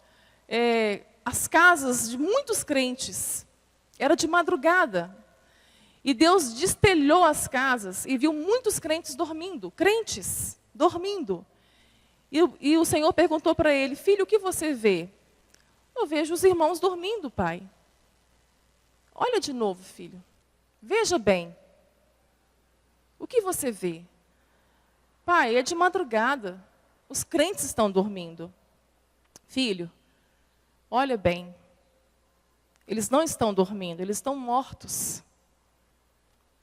as casas de muitos crentes. Era de madrugada. E Deus destelhou as casas e viu muitos crentes dormindo. E o Senhor perguntou para ele: filho, o que você vê? Eu vejo os irmãos dormindo, pai. Olha de novo, filho. Veja bem. O que você vê? Pai, é de madrugada. Os crentes estão dormindo. Filho, olha bem. Eles não estão dormindo, eles estão mortos.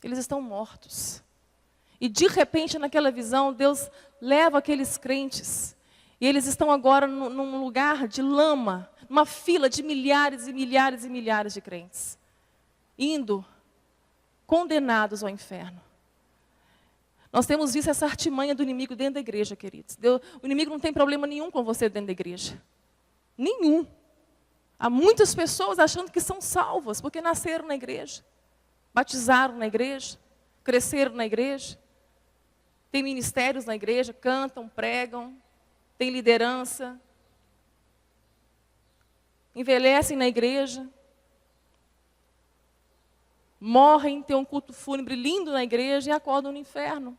Eles estão mortos. E de repente, naquela visão, Deus leva aqueles crentes. E eles estão agora num lugar de lama, numa fila de milhares e milhares e milhares de crentes. Indo, condenados ao inferno. Nós temos visto essa artimanha do inimigo dentro da igreja, queridos. O inimigo não tem problema nenhum com você dentro da igreja. Nenhum. Há muitas pessoas achando que são salvas, porque nasceram na igreja, batizaram na igreja, cresceram na igreja, têm ministérios na igreja, cantam, pregam, têm liderança, envelhecem na igreja, morrem, têm um culto fúnebre lindo na igreja e acordam no inferno.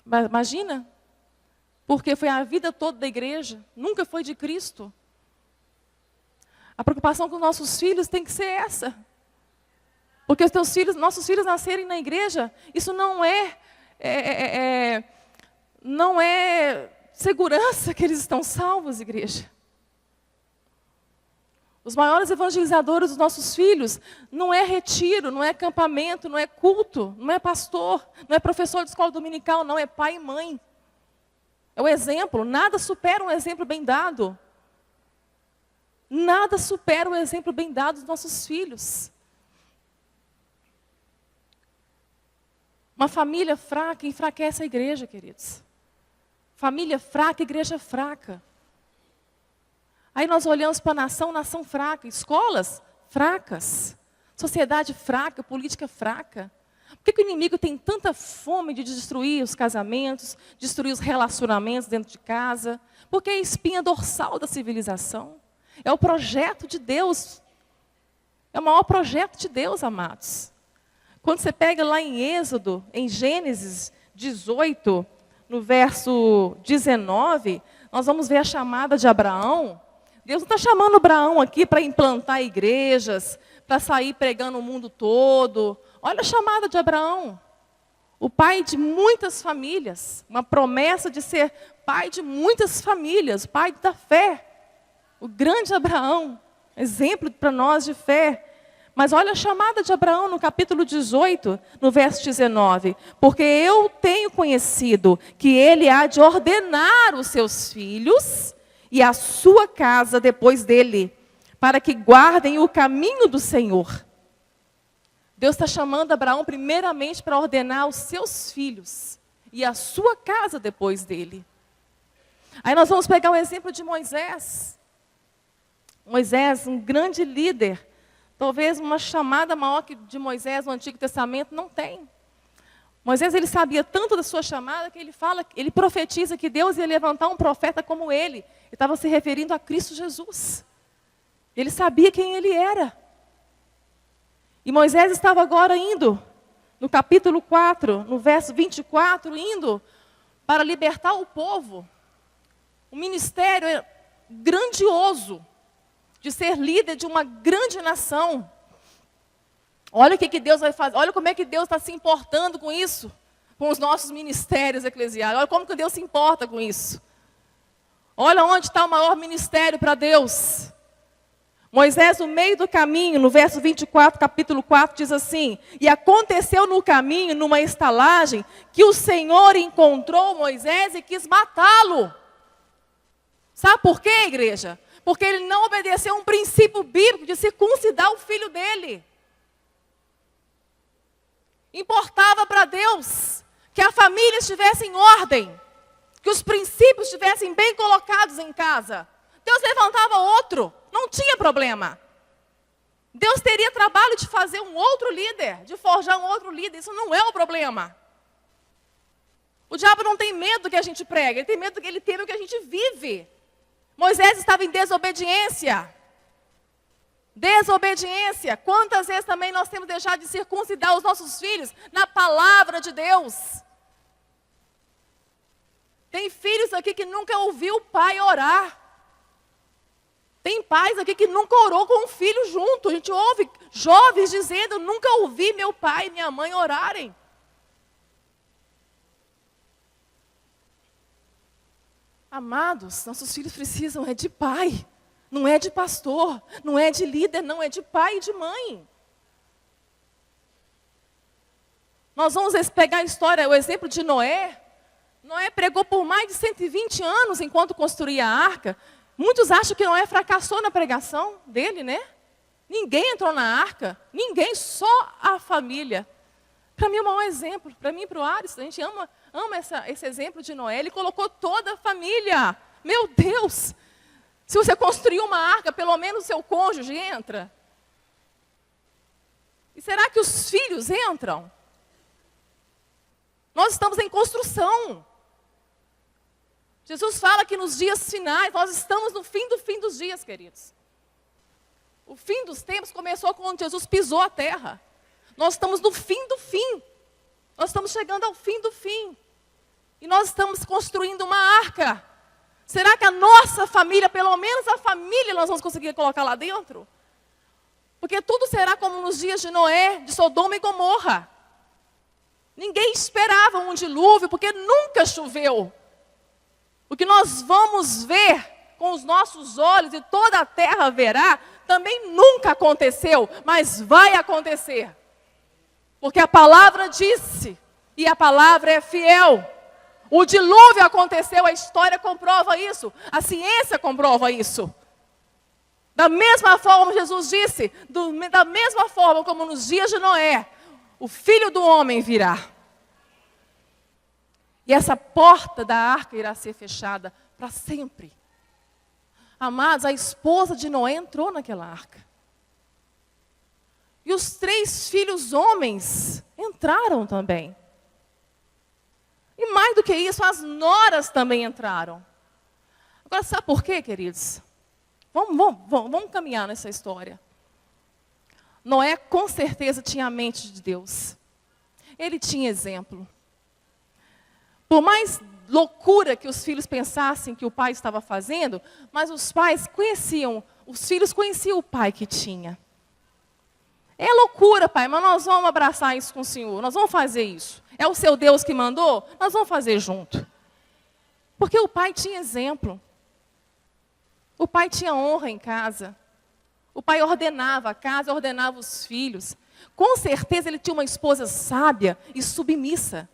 Imagina, porque foi a vida toda da igreja, nunca foi de Cristo. A preocupação com nossos filhos tem que ser essa. Porque nossos filhos nascerem na igreja, isso não é segurança que eles estão salvos, igreja. Os maiores evangelizadores dos nossos filhos não é retiro, não é acampamento, não é culto, não é pastor, não é professor de escola dominical, não, é pai e mãe. É o exemplo, nada supera um exemplo bem dado. Nada supera o exemplo bem dado dos nossos filhos. Uma família fraca enfraquece a igreja, queridos. Família fraca, igreja fraca. Aí nós olhamos para a nação fraca, escolas fracas, sociedade fraca, política fraca. Por que o inimigo tem tanta fome de destruir os casamentos, destruir os relacionamentos dentro de casa? Porque é a espinha dorsal da civilização. É o projeto de Deus. É o maior projeto de Deus, amados. Quando você pega lá em Êxodo, em Gênesis 18, no verso 19, nós vamos ver a chamada de Abraão. Deus não está chamando Abraão aqui para implantar igrejas, para sair pregando o mundo todo. Olha a chamada de Abraão. O pai de muitas famílias. Uma promessa de ser pai de muitas famílias. Pai da fé. O grande Abraão. Exemplo para nós de fé. Mas olha a chamada de Abraão no capítulo 18, no verso 19. Porque eu tenho conhecido que ele há de ordenar os seus filhos e a sua casa depois dele, para que guardem o caminho do Senhor. Deus está chamando Abraão primeiramente para ordenar os seus filhos e a sua casa depois dele. Aí nós vamos pegar o exemplo de Moisés. Moisés, um grande líder. Talvez uma chamada maior que de Moisés no Antigo Testamento não tem. Moisés, ele sabia tanto da sua chamada que ele profetiza que Deus ia levantar um profeta como ele. Ele estava se referindo a Cristo Jesus. Ele sabia quem ele era. E Moisés estava agora indo, no capítulo 4, no verso 24, indo para libertar o povo. Um ministério grandioso de ser líder de uma grande nação. Olha o que Deus vai fazer, olha como é que Deus está se importando com isso, com os nossos ministérios eclesiásticos. Olha como que Deus se importa com isso. Olha onde está o maior ministério para Deus. Moisés, no meio do caminho, no verso 24, capítulo 4, diz assim: e aconteceu no caminho, numa estalagem, que o Senhor encontrou Moisés e quis matá-lo. Sabe por quê, igreja? Porque ele não obedeceu a um princípio bíblico de circuncidar o filho dele. Importava para Deus que a família estivesse em ordem, que os princípios estivessem bem colocados em casa. Deus levantava outro, não tinha problema. Deus teria trabalho de fazer um outro líder, de forjar um outro líder, isso não é o problema. O diabo não tem medo que a gente pregue, ele teme o que a gente vive. Moisés estava em desobediência. Desobediência. Quantas vezes também nós temos deixado de circuncidar os nossos filhos na palavra de Deus? Tem filhos aqui que nunca ouviu o pai orar. Tem pais aqui que nunca orou com um filho junto. A gente ouve jovens dizendo: nunca ouvi meu pai e minha mãe orarem. Amados, nossos filhos precisam de pai. Não é de pastor, não é de líder, não, é de pai e de mãe. Nós vamos pegar a história, o exemplo de Noé. Noé pregou por mais de 120 anos enquanto construía a arca. Muitos acham que Noé fracassou na pregação dele, né? Ninguém entrou na arca, ninguém, só a família. Para mim é o maior exemplo, para mim e para o Ares, a gente ama esse exemplo de Noé. Ele colocou toda a família. Meu Deus! Se você construir uma arca, pelo menos o seu cônjuge entra. E será que os filhos entram? Nós estamos em construção. Jesus fala que nos dias finais, nós estamos no fim dos dias, queridos. O fim dos tempos começou quando Jesus pisou a terra. Nós estamos no fim do fim. Nós estamos chegando ao fim do fim. E nós estamos construindo uma arca. Será que a nossa família, pelo menos a família, nós vamos conseguir colocar lá dentro? Porque tudo será como nos dias de Noé, de Sodoma e Gomorra. Ninguém esperava um dilúvio, porque nunca choveu. O que nós vamos ver com os nossos olhos, e toda a terra verá, também nunca aconteceu, mas vai acontecer. Porque a palavra disse, e a palavra é fiel. O dilúvio aconteceu, a história comprova isso, a ciência comprova isso. Da mesma forma, Jesus disse, da mesma forma como nos dias de Noé, o Filho do Homem virá. E essa porta da arca irá ser fechada para sempre. Amados, a esposa de Noé entrou naquela arca. E os 3 filhos homens entraram também. E mais do que isso, as noras também entraram. Agora, sabe por quê, queridos? Vamos caminhar nessa história. Noé, com certeza, tinha a mente de Deus. Ele tinha exemplo. Por mais loucura que os filhos pensassem que o pai estava fazendo, mas os filhos conheciam o pai que tinha. É loucura, pai, mas nós vamos abraçar isso com o Senhor, nós vamos fazer isso. É o seu Deus que mandou? Nós vamos fazer junto. Porque o pai tinha exemplo. O pai tinha honra em casa. O pai ordenava a casa, ordenava os filhos. Com certeza ele tinha uma esposa sábia e submissa.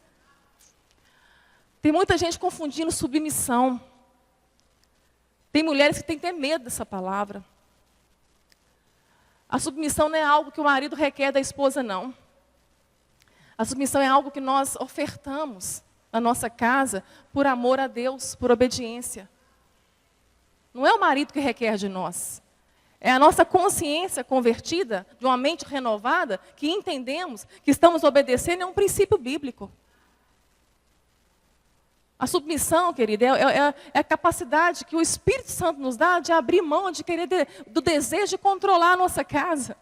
Tem muita gente confundindo submissão. Tem mulheres que têm que ter medo dessa palavra. A submissão não é algo que o marido requer da esposa, não. A submissão é algo que nós ofertamos na nossa casa por amor a Deus, por obediência. Não é o marido que requer de nós. É a nossa consciência convertida, de uma mente renovada, que entendemos que estamos obedecendo a um princípio bíblico. A submissão, querida, é a capacidade que o Espírito Santo nos dá de abrir mão, de querer, do desejo de controlar a nossa casa,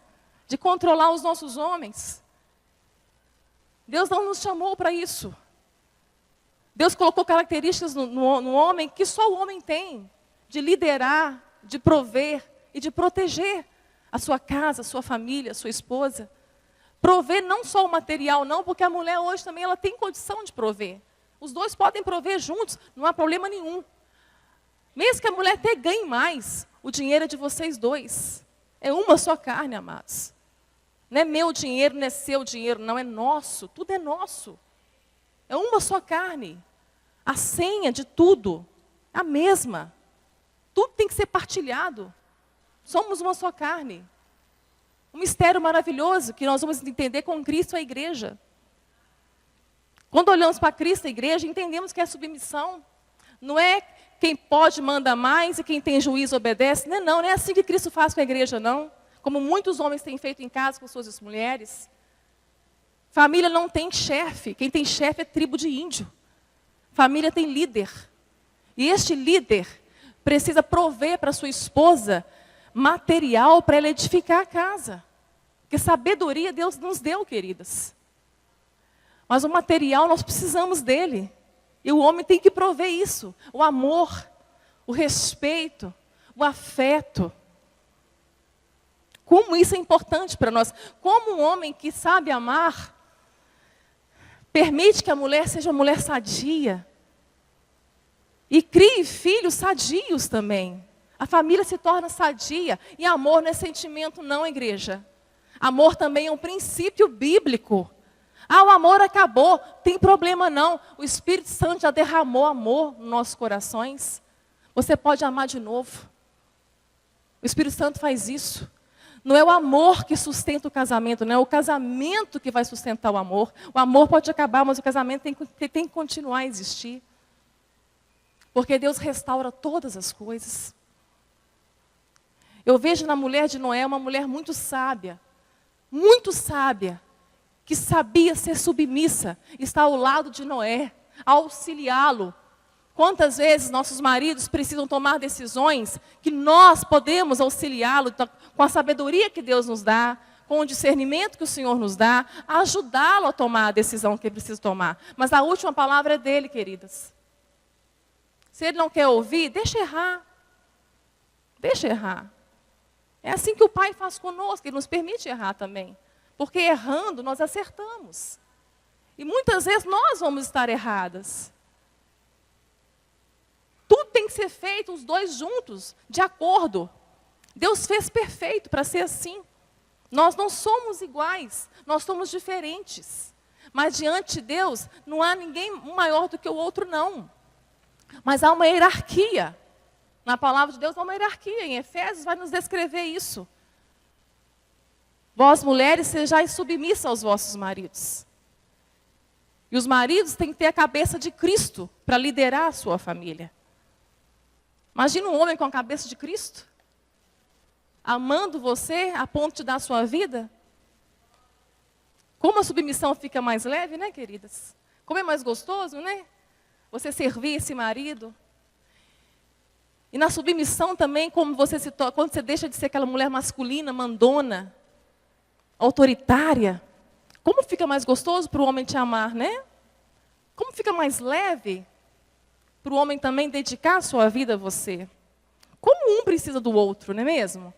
de controlar os nossos homens. Deus não nos chamou para isso. Deus colocou características no homem que só o homem tem, de liderar, de prover e de proteger a sua casa, a sua família, a sua esposa. Prover não só o material, não, porque a mulher hoje também ela tem condição de prover. Os 2 podem prover juntos, não há problema nenhum. Mesmo que a mulher até ganhe mais, o dinheiro é de vocês 2. É uma só carne, amados. Não é meu dinheiro, não é seu dinheiro, não, é nosso, tudo é nosso. É uma só carne. A senha de tudo é a mesma. Tudo tem que ser partilhado. Somos uma só carne. Um mistério maravilhoso que nós vamos entender com Cristo e a igreja. Quando olhamos para Cristo e a igreja, entendemos que é submissão. Não é quem pode manda mais e quem tem juízo obedece. Não é assim que Cristo faz com a igreja, não. Como muitos homens têm feito em casa com suas mulheres. Família não tem chefe. Quem tem chefe é tribo de índio. Família tem líder. E este líder precisa prover para sua esposa material para ela edificar a casa. Porque sabedoria Deus nos deu, queridas. Mas o material nós precisamos dele. E o homem tem que prover isso. O amor, o respeito, o afeto. Como isso é importante para nós. Como um homem que sabe amar, permite que a mulher seja uma mulher sadia. E crie filhos sadios também. A família se torna sadia. E amor não é sentimento não, igreja. Amor também é um princípio bíblico. O amor acabou, tem problema não. O Espírito Santo já derramou amor nos nossos corações. Você pode amar de novo. O Espírito Santo faz isso. Não é o amor que sustenta o casamento, não é o casamento que vai sustentar o amor. O amor pode acabar, mas o casamento tem que continuar a existir. Porque Deus restaura todas as coisas. Eu vejo na mulher de Noé uma mulher muito sábia, que sabia ser submissa, está ao lado de Noé, auxiliá-lo. Quantas vezes nossos maridos precisam tomar decisões que nós podemos auxiliá-lo com a sabedoria que Deus nos dá, com o discernimento que o Senhor nos dá, ajudá-lo a tomar a decisão que ele precisa tomar. Mas a última palavra é dele, queridas. Se ele não quer ouvir, deixa errar. Deixa errar. É assim que o Pai faz conosco, Ele nos permite errar também. Porque errando, nós acertamos. E muitas vezes nós vamos estar erradas. Tudo tem que ser feito, os 2 juntos, de acordo. Deus fez perfeito para ser assim. Nós não somos iguais, nós somos diferentes. Mas diante de Deus, não há ninguém maior do que o outro, não. Mas há uma hierarquia. Na palavra de Deus há uma hierarquia. Em Efésios vai nos descrever isso. Vós, mulheres, sejais submissas aos vossos maridos. E os maridos têm que ter a cabeça de Cristo para liderar a sua família. Imagina um homem com a cabeça de Cristo, amando você a ponto de dar a sua vida. Como a submissão fica mais leve, né, queridas? Como é mais gostoso, né? Você servir esse marido. E na submissão também, como você se torna, quando você deixa de ser aquela mulher masculina, mandona, autoritária, como fica mais gostoso para o homem te amar, né? Como fica mais leve para o homem também dedicar a sua vida a você. Como um precisa do outro, não é mesmo?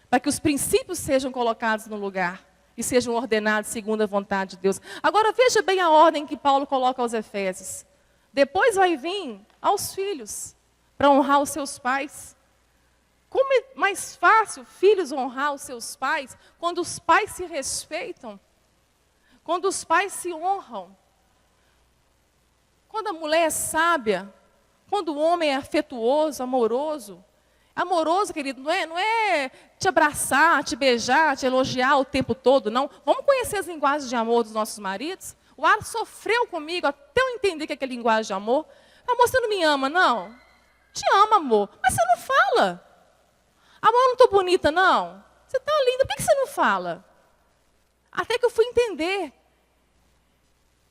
Para que os princípios sejam colocados no lugar e sejam ordenados segundo a vontade de Deus. Agora veja bem a ordem que Paulo coloca aos Efésios. Depois vai vir aos filhos, para honrar os seus pais. Como é mais fácil, filhos, honrar os seus pais, quando os pais se respeitam, quando os pais se honram. Quando a mulher é sábia, quando o homem é afetuoso, amoroso. Amoroso, querido, não é te abraçar, te beijar, te elogiar o tempo todo, não. Vamos conhecer as linguagens de amor dos nossos maridos? O Ar sofreu comigo até eu entender que é linguagem de amor. Amor, você não me ama, não? Te amo, amor. Mas você não fala. Amor, eu não estou bonita, não? Você está linda, por que você não fala? Até que eu fui entender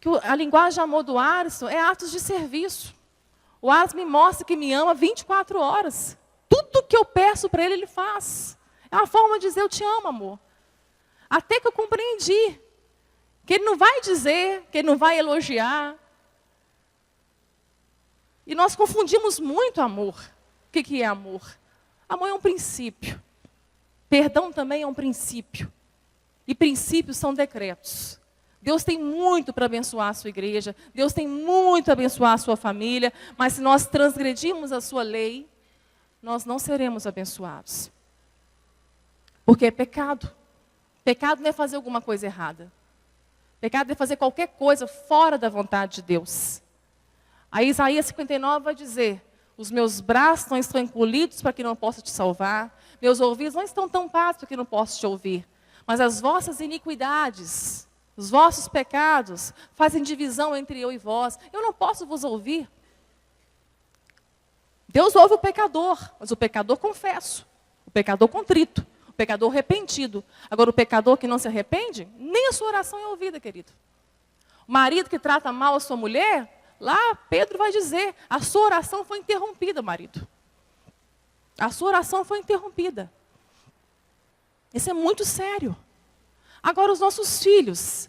que a linguagem de amor do Arson é atos de serviço. O Arson me mostra que me ama 24 horas. Tudo que eu peço para ele, ele faz. É uma forma de dizer, eu te amo, amor. Até que eu compreendi que ele não vai dizer, que ele não vai elogiar. E nós confundimos muito amor. O que é amor? Amor é um princípio. Perdão também é um princípio. E princípios são decretos. Deus tem muito para abençoar a sua igreja. Deus tem muito para abençoar a sua família. Mas se nós transgredirmos a sua lei, nós não seremos abençoados. Porque é pecado. Pecado não é fazer alguma coisa errada. Pecado é fazer qualquer coisa fora da vontade de Deus. Aí Isaías 59 vai dizer, os meus braços não estão encolhidos para que não possa te salvar, meus ouvidos não estão tampados para que não possa te ouvir, mas as vossas iniquidades, os vossos pecados, fazem divisão entre eu e vós, eu não posso vos ouvir. Deus ouve o pecador, mas o pecador confesso, o pecador contrito, o pecador arrependido. Agora o pecador que não se arrepende, nem a sua oração é ouvida, querido. O marido que trata mal a sua mulher, lá Pedro vai dizer, a sua oração foi interrompida, marido. A sua oração foi interrompida. Isso é muito sério. Agora os nossos filhos,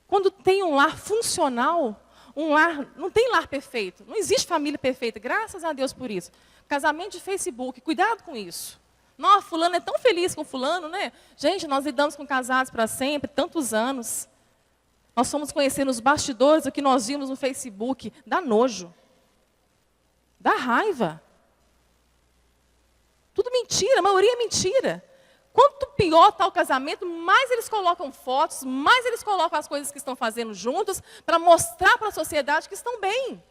quando tem um lar funcional, um lar, não tem lar perfeito, não existe família perfeita, graças a Deus por isso. Casamento de Facebook, cuidado com isso. Nossa, fulano é tão feliz com fulano, né? Gente, nós lidamos com casados para sempre, tantos anos. Nós fomos conhecer nos bastidores o que nós vimos no Facebook. Dá nojo. Dá raiva. Tudo mentira, a maioria é mentira. Quanto pior está o casamento, mais eles colocam fotos, mais eles colocam as coisas que estão fazendo juntos, para mostrar para a sociedade que estão bem.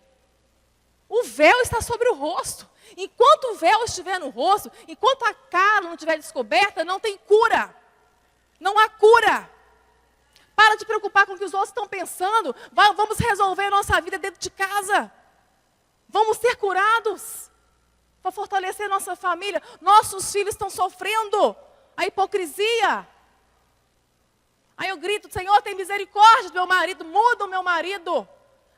O véu está sobre o rosto. Enquanto o véu estiver no rosto, enquanto a cara não estiver descoberta, não tem cura. Não há cura. Para de preocupar com o que os outros estão pensando. Vamos resolver a nossa vida dentro de casa. Vamos ser curados. Para fortalecer nossa família. Nossos filhos estão sofrendo a hipocrisia. Aí eu grito, Senhor, tem misericórdia do meu marido, muda o meu marido.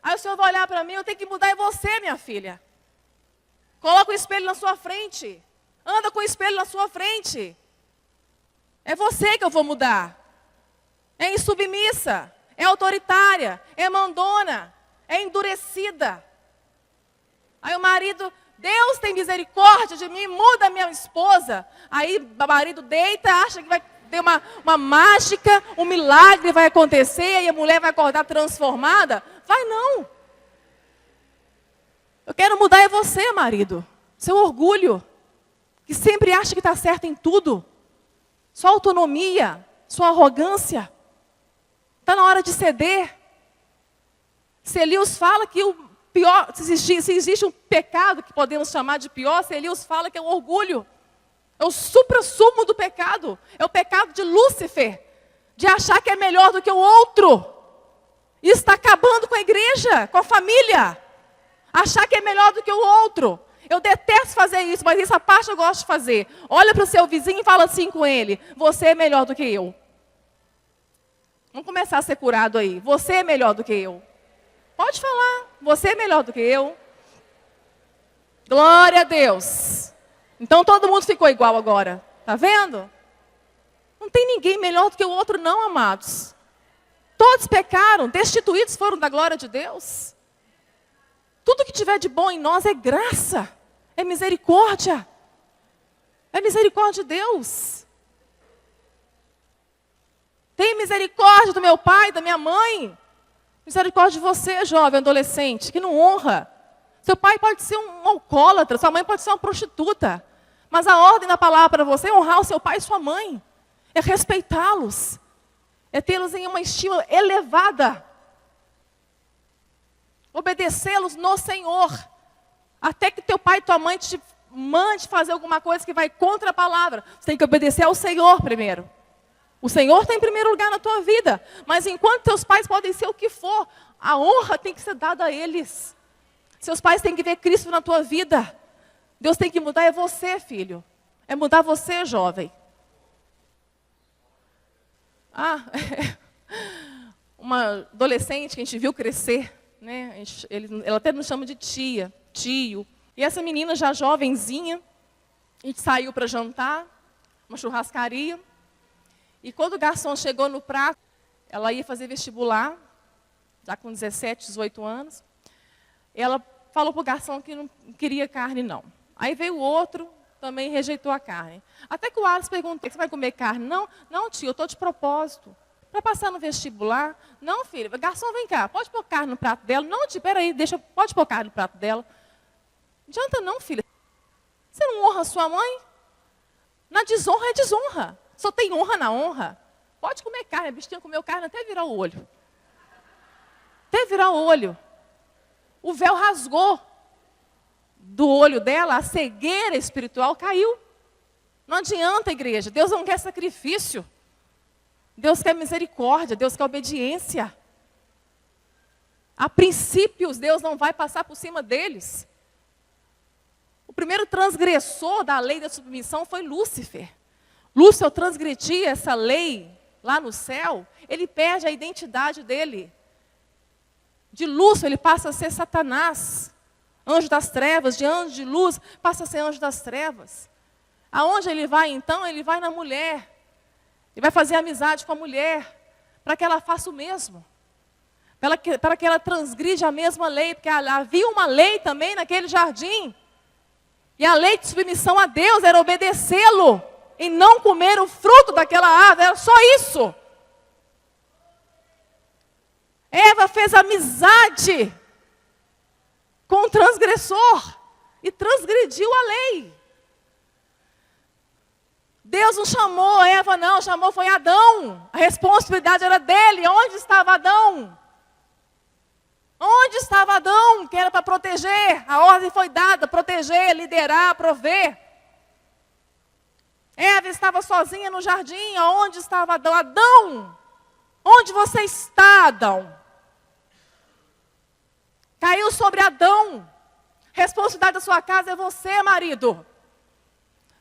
Aí o Senhor vai olhar para mim, eu tenho que mudar em você, minha filha. Coloca o espelho na sua frente. Anda com o espelho na sua frente. É você que eu vou mudar. É insubmissa, é autoritária, é mandona, é endurecida. Aí o marido, Deus tem misericórdia de mim, muda a minha esposa. Aí o marido deita, acha que vai ter uma mágica, um milagre vai acontecer e a mulher vai acordar transformada. Vai não. Eu quero mudar é você, marido. Seu orgulho, que sempre acha que está certo em tudo. Sua autonomia, sua arrogância. Está na hora de ceder. Celius fala que o pior, se existe um pecado que podemos chamar de pior, Celius fala que é o orgulho. É o suprassumo do pecado. É o pecado de Lúcifer, de achar que é melhor do que o outro. Isso está acabando com a igreja, com a família. Achar que é melhor do que o outro. Eu detesto fazer isso, mas essa parte eu gosto de fazer. Olha para o seu vizinho e fala assim com ele: você é melhor do que eu. Vamos começar a ser curado aí. Você é melhor do que eu. Pode falar. Você é melhor do que eu. Glória a Deus. Então todo mundo ficou igual agora. Tá vendo? Não tem ninguém melhor do que o outro não, amados. Todos pecaram, destituídos foram da glória de Deus. Tudo que tiver de bom em nós é graça. É misericórdia. É misericórdia de Deus. Tem misericórdia do meu pai, da minha mãe. Misericórdia de você, jovem, adolescente, que não honra. Seu pai pode ser um alcoólatra, sua mãe pode ser uma prostituta. Mas a ordem da palavra para você é honrar o seu pai e sua mãe. É respeitá-los. É tê-los em uma estima elevada. Obedecê-los no Senhor. Até que teu pai e tua mãe te mande fazer alguma coisa que vai contra a palavra. Você tem que obedecer ao Senhor primeiro. O Senhor está em primeiro lugar na tua vida. Mas enquanto teus pais podem ser o que for, a honra tem que ser dada a eles. Seus pais têm que ver Cristo na tua vida. Deus tem que mudar é você, filho. É mudar você, jovem. Uma adolescente que a gente viu crescer, né? Ela até nos chama de tia, tio. E essa menina já jovenzinha, a gente saiu para jantar, uma churrascaria. E quando o garçom chegou no prato, ela ia fazer vestibular, já com 17, 18 anos. Ela falou para o garçom que não queria carne, não. Aí veio o outro, também rejeitou a carne. Até que o Alisson perguntou: você vai comer carne? Não, não, tio, eu estou de propósito. Para passar no vestibular? Não, filha. Garçom, vem cá, pode pôr carne no prato dela? Não, tio, peraí, pode pôr carne no prato dela. Não adianta não, filha. Você não honra a sua mãe? Na desonra é desonra. Só tem honra na honra. Pode comer carne, a bichinha comeu carne até virar o olho. Até virar o olho. O véu rasgou do olho dela, a cegueira espiritual caiu. Não adianta, igreja. Deus não quer sacrifício. Deus quer misericórdia, Deus quer obediência. A princípios, Deus não vai passar por cima deles. O primeiro transgressor da lei da submissão foi Lúcifer. Lúcifer transgredia essa lei lá no céu, ele perde a identidade dele. De Lúcifer ele passa a ser Satanás, anjo das trevas. De anjo de luz passa a ser anjo das trevas. Aonde ele vai então? Ele vai na mulher. Ele vai fazer amizade com a mulher, para que ela faça o mesmo. Para que ela transgride a mesma lei, porque havia uma lei também naquele jardim. E a lei de submissão a Deus era obedecê-lo e não comer o fruto daquela árvore, era só isso. Eva fez amizade com o transgressor e transgrediu a lei. Deus não chamou Eva, não, chamou foi Adão. A responsabilidade era dele. Onde estava Adão? Onde estava Adão, que era para proteger? A ordem foi dada, proteger, liderar, prover. Eva estava sozinha no jardim. Aonde estava Adão? Adão, onde você está, Adão? Caiu sobre Adão. Responsabilidade da sua casa é você, marido.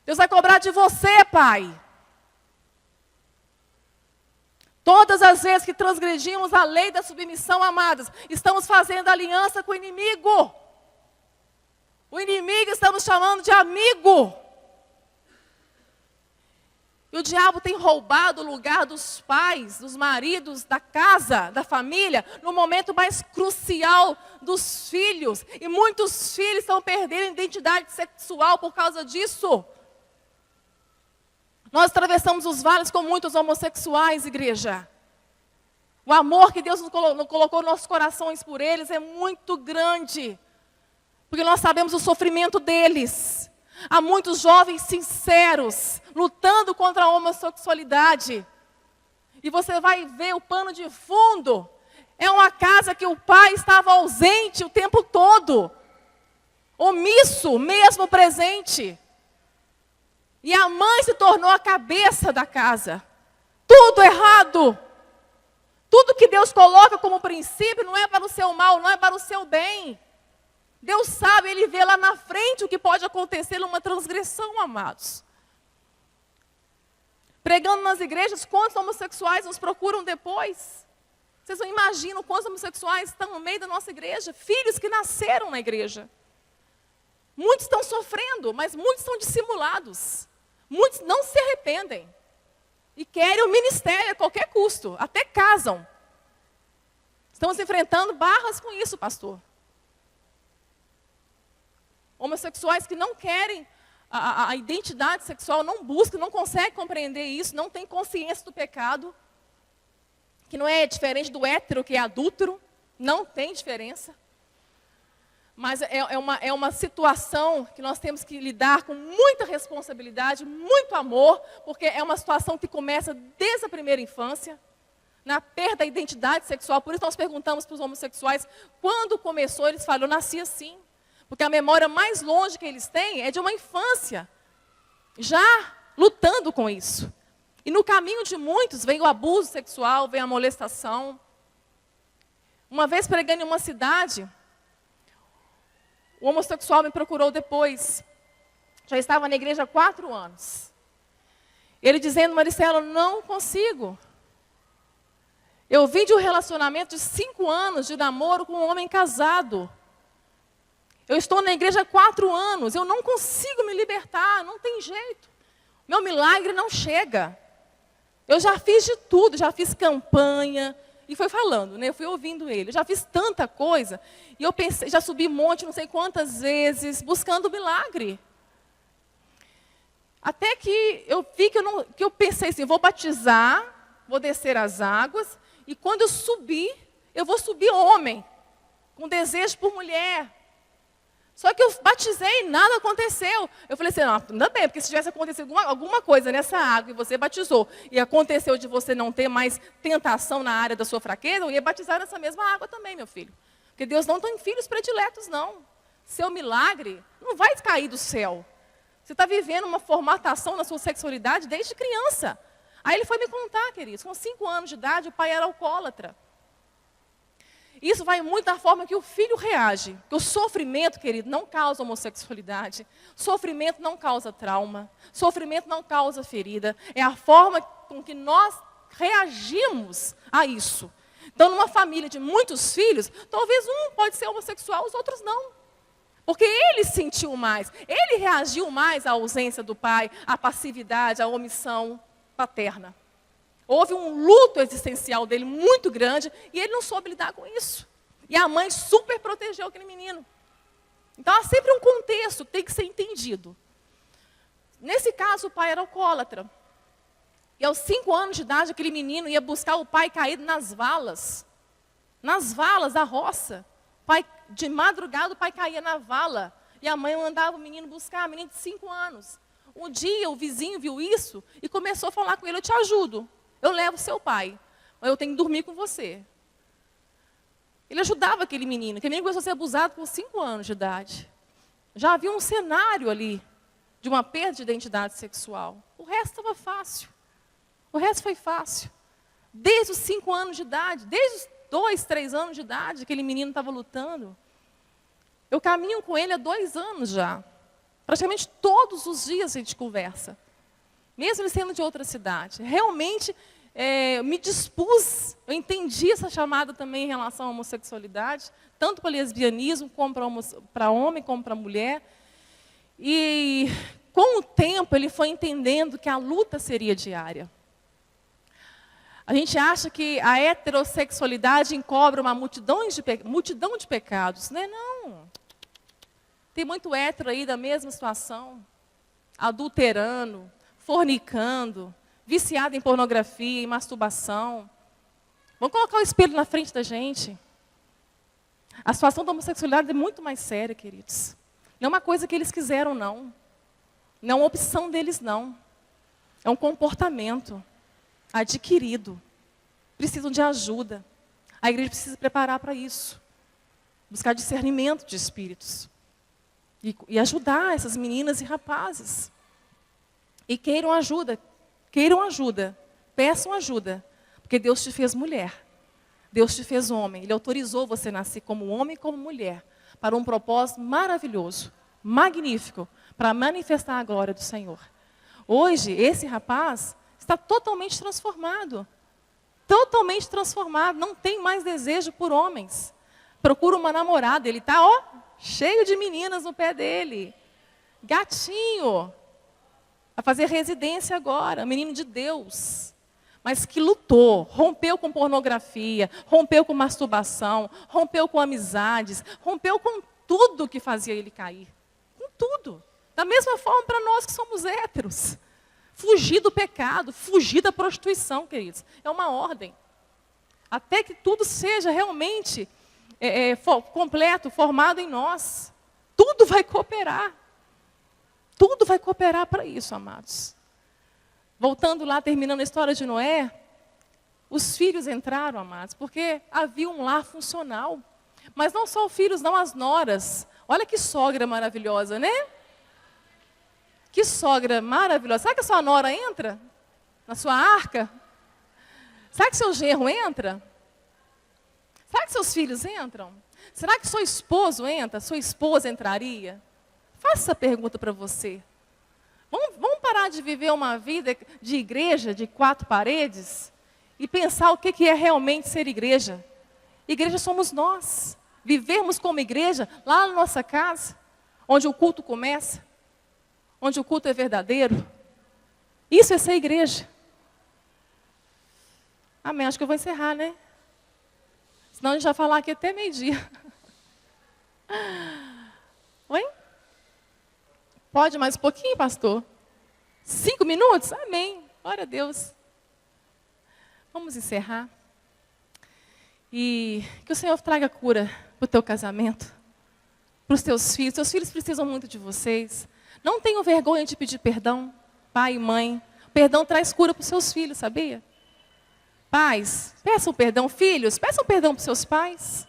Deus vai cobrar de você, pai. Todas as vezes que transgredimos a lei da submissão, amadas, estamos fazendo aliança com o inimigo. O inimigo estamos chamando de amigo. E o diabo tem roubado o lugar dos pais, dos maridos, da casa, da família, no momento mais crucial dos filhos. E muitos filhos estão perdendo identidade sexual por causa disso. Nós atravessamos os vales com muitos homossexuais, igreja. O amor que Deus nos colocou nos nossos corações por eles é muito grande. Porque nós sabemos o sofrimento deles. Há muitos jovens sinceros, lutando contra a homossexualidade. E você vai ver o pano de fundo. É uma casa que o pai estava ausente o tempo todo. Omisso, mesmo presente. E a mãe se tornou a cabeça da casa. Tudo errado. Tudo que Deus coloca como princípio não é para o seu mal, não é para o seu bem. Deus sabe, Ele vê lá na frente o que pode acontecer numa transgressão, amados. Pregando nas igrejas, quantos homossexuais nos procuram depois? Vocês não imaginam quantos homossexuais estão no meio da nossa igreja? Filhos que nasceram na igreja. Muitos estão sofrendo, mas muitos estão dissimulados. Muitos não se arrependem. E querem o ministério a qualquer custo, até casam. Estamos enfrentando barras com isso, pastor. Homossexuais que não querem a identidade sexual, não buscam, não conseguem compreender isso, não têm consciência do pecado, que não é diferente do hétero que é adúltero, não tem diferença. Mas é uma situação que nós temos que lidar com muita responsabilidade, muito amor, porque é uma situação que começa desde a primeira infância, na perda da identidade sexual. Por isso nós perguntamos para os homossexuais, quando começou, eles falam, eu nasci assim. Porque a memória mais longe que eles têm é de uma infância, já lutando com isso. E no caminho de muitos vem o abuso sexual, vem a molestação. Uma vez pregando em uma cidade, o homossexual me procurou depois. Já estava na igreja há 4 anos. Ele dizendo, Maricela, não consigo. Eu vim de um relacionamento de 5 anos de namoro com um homem casado. Eu estou na igreja há 4 anos, eu não consigo me libertar, não tem jeito. Meu milagre não chega. Eu já fiz de tudo, já fiz campanha, e foi falando, né? Eu fui ouvindo ele. Eu já fiz tanta coisa, e eu pensei, já subi monte, não sei quantas vezes, buscando o milagre. Até que eu vi que eu pensei assim, vou batizar, vou descer as águas, e quando eu subir, eu vou subir homem, com desejo por mulher. Só que eu batizei e nada aconteceu. Eu falei assim, não, ainda bem, porque se tivesse acontecido alguma coisa nessa água e você batizou, e aconteceu de você não ter mais tentação na área da sua fraqueza, eu ia batizar nessa mesma água também, meu filho. Porque Deus não tem filhos prediletos, não. Seu milagre não vai cair do céu. Você está vivendo uma formatação na sua sexualidade desde criança. Aí ele foi me contar, queridos, com 5 anos de idade, o pai era alcoólatra. Isso vai muito da forma que o filho reage. Porque o sofrimento, querido, não causa homossexualidade. Sofrimento não causa trauma. Sofrimento não causa ferida. É a forma com que nós reagimos a isso. Então, numa família de muitos filhos, talvez um pode ser homossexual, os outros não. Porque ele sentiu mais. Ele reagiu mais à ausência do pai, à passividade, à omissão paterna. Houve um luto existencial dele muito grande e ele não soube lidar com isso. E a mãe super protegeu aquele menino. Então há sempre um contexto que tem que ser entendido. Nesse caso, o pai era alcoólatra. E aos 5 anos de idade, aquele menino ia buscar o pai caído nas valas. Nas valas da roça. De madrugada, o pai caía na vala. E a mãe mandava o menino buscar, menino de 5 anos. Um dia, o vizinho viu isso e começou a falar com ele, eu te ajudo. Eu levo seu pai, mas eu tenho que dormir com você. Ele ajudava aquele menino começou a ser abusado com 5 anos de idade. Já havia um cenário ali de uma perda de identidade sexual. O resto estava fácil. O resto foi fácil. Desde os 5 anos de idade, desde os 2, 3 anos de idade, aquele menino estava lutando. Eu caminho com ele há 2 anos já. Praticamente todos os dias a gente conversa. Mesmo ele sendo de outra cidade. Realmente, me dispus, eu entendi essa chamada também em relação à homossexualidade, tanto para o lesbianismo, como para homem, como para mulher. E com o tempo ele foi entendendo que a luta seria diária. A gente acha que a heterossexualidade encobre uma multidão de pecados. Não é não. Tem muito hétero aí da mesma situação, adulterando, fornicando, viciado em pornografia, em masturbação. Vamos colocar o espelho na frente da gente. A situação da homossexualidade é muito mais séria, queridos. Não é uma coisa que eles quiseram, não. Não é uma opção deles, não. É um comportamento adquirido. Precisam de ajuda. A igreja precisa se preparar para isso. Buscar discernimento de espíritos. E ajudar essas meninas e rapazes. E queiram ajuda, peçam ajuda, porque Deus te fez mulher. Deus te fez homem, Ele autorizou você a nascer como homem e como mulher, para um propósito maravilhoso, magnífico, para manifestar a glória do Senhor. Hoje, esse rapaz está totalmente transformado. Totalmente transformado, não tem mais desejo por homens. Procura uma namorada, ele está, cheio de meninas no pé dele. Gatinho. Vai fazer residência agora, menino de Deus. Mas que lutou, rompeu com pornografia, rompeu com masturbação, rompeu com amizades, rompeu com tudo que fazia ele cair. Com tudo. Da mesma forma para nós que somos héteros. Fugir do pecado, fugir da prostituição, queridos. É uma ordem. Até que tudo seja realmente completo, formado em nós. Tudo vai cooperar. Tudo vai cooperar para isso, amados. Voltando lá, terminando a história de Noé, os filhos entraram, amados, porque havia um lar funcional. Mas não só os filhos, não as noras. Olha que sogra maravilhosa, né? Que sogra maravilhosa. Será que a sua nora entra na sua arca? Será que seu genro entra? Será que seus filhos entram? Será que seu esposo entra? Sua esposa entraria? Faça essa pergunta para você. Vamos parar de viver uma vida de igreja, de 4 paredes, e pensar o que é realmente ser igreja. Igreja somos nós. Vivermos como igreja lá na nossa casa, onde o culto começa, onde o culto é verdadeiro. Isso é ser igreja. Amém. Acho que eu vou encerrar, né? Senão a gente vai falar aqui até meio-dia. Oi? Pode mais um pouquinho, pastor? 5 minutos? Amém. Glória a Deus. Vamos encerrar. E que o Senhor traga cura para o teu casamento, para os teus filhos. Teus filhos precisam muito de vocês. Não tenham vergonha de pedir perdão, pai e mãe. Perdão traz cura para os seus filhos, sabia? Pais, peçam perdão. Filhos, peçam perdão para os seus pais.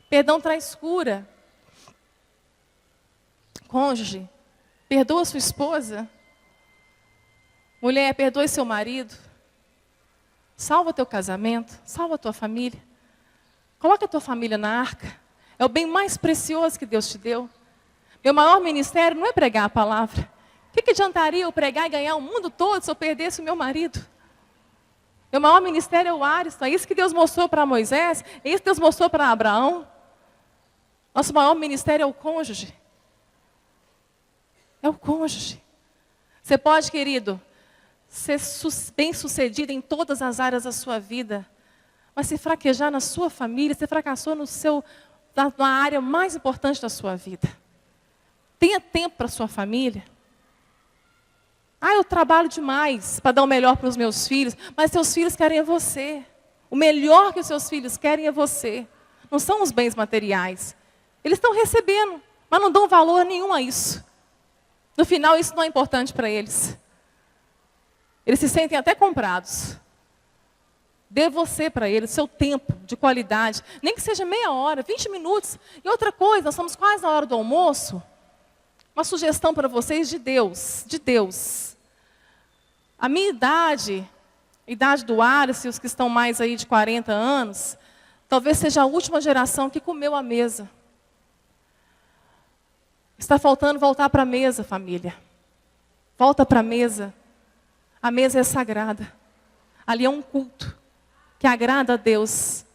Perdão traz cura. Cônjuge, perdoa sua esposa. Mulher, perdoe seu marido. Salva teu casamento, salva tua família. Coloca a tua família na arca. É o bem mais precioso que Deus te deu. Meu maior ministério não é pregar a palavra. O que adiantaria eu pregar e ganhar o mundo todo se eu perdesse o meu marido? Meu maior ministério é o Ariston. É isso que Deus mostrou para Moisés. É isso que Deus mostrou para Abraão. Nosso maior ministério é o cônjuge. É o cônjuge. Você pode, querido, ser bem-sucedido em todas as áreas da sua vida, mas se fraquejar na sua família, você fracassou na área mais importante da sua vida. Tenha tempo para a sua família. Eu trabalho demais para dar o melhor para os meus filhos, mas seus filhos querem é você. O melhor que os seus filhos querem é você. Não são os bens materiais. Eles estão recebendo, mas não dão valor nenhum a isso. No final, isso não é importante para eles. Eles se sentem até comprados. Dê você para eles, seu tempo de qualidade. Nem que seja meia hora, 20 minutos. E outra coisa, nós estamos quase na hora do almoço. Uma sugestão para vocês de Deus. A minha idade, a idade do Ares, e os que estão mais aí de 40 anos, talvez seja a última geração que comeu à mesa. Está faltando voltar para a mesa, família. Volta para a mesa. A mesa é sagrada. Ali é um culto que agrada a Deus.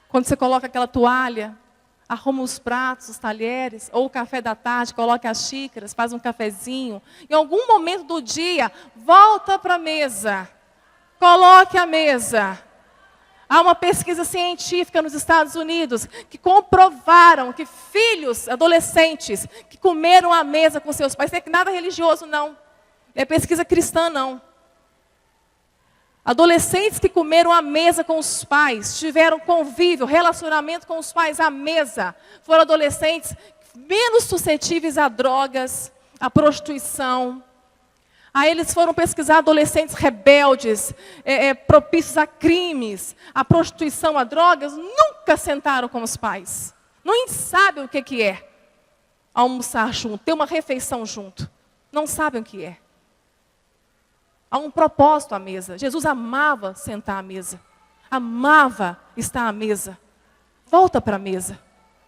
Quando você coloca aquela toalha, arruma os pratos, os talheres, ou o café da tarde, coloca as xícaras, faz um cafezinho. Em algum momento do dia, volta para a mesa. Coloque a mesa. Há uma pesquisa científica nos Estados Unidos que comprovaram que filhos, adolescentes, que comeram à mesa com seus pais, não é nada religioso não, não é pesquisa cristã não. Adolescentes que comeram à mesa com os pais, tiveram convívio, relacionamento com os pais à mesa, foram adolescentes menos suscetíveis a drogas, a prostituição. Aí eles foram pesquisar adolescentes rebeldes, propícios a crimes, a prostituição, a drogas, nunca sentaram com os pais. Não sabem o que é almoçar junto, ter uma refeição junto. Não sabem o que é. Há um propósito à mesa. Jesus amava sentar à mesa. amava estar à mesa. Volta para a mesa.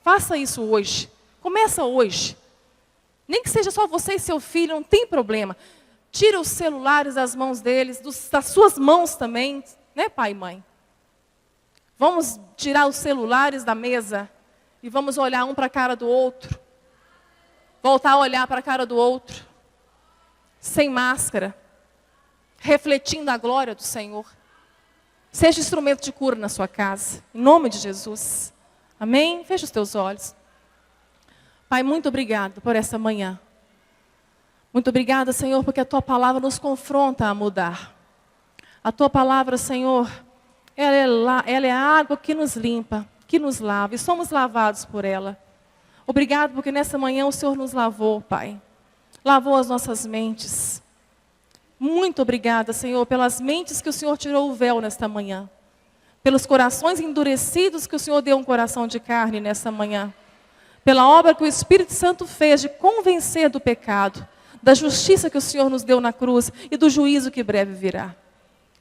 Faça isso hoje. Começa hoje. Nem que seja só você e seu filho, não tem problema. Tira os celulares das mãos deles, das suas mãos também, né, pai e mãe? Vamos tirar os celulares da mesa e vamos olhar um para a cara do outro. Voltar a olhar para a cara do outro, sem máscara, refletindo a glória do Senhor. Seja instrumento de cura na sua casa, em nome de Jesus. Amém? Feche os teus olhos. Pai, muito obrigado por essa manhã. Muito obrigada, Senhor, porque a Tua palavra nos confronta a mudar. A Tua palavra, Senhor, ela é a água que nos limpa, que nos lava, e somos lavados por ela. Obrigado porque nessa manhã o Senhor nos lavou, Pai. Lavou as nossas mentes. Muito obrigada, Senhor, pelas mentes que o Senhor tirou o véu nesta manhã. Pelos corações endurecidos que o Senhor deu um coração de carne nessa manhã. Pela obra que o Espírito Santo fez de convencer do pecado, da justiça que o Senhor nos deu na cruz e do juízo que breve virá.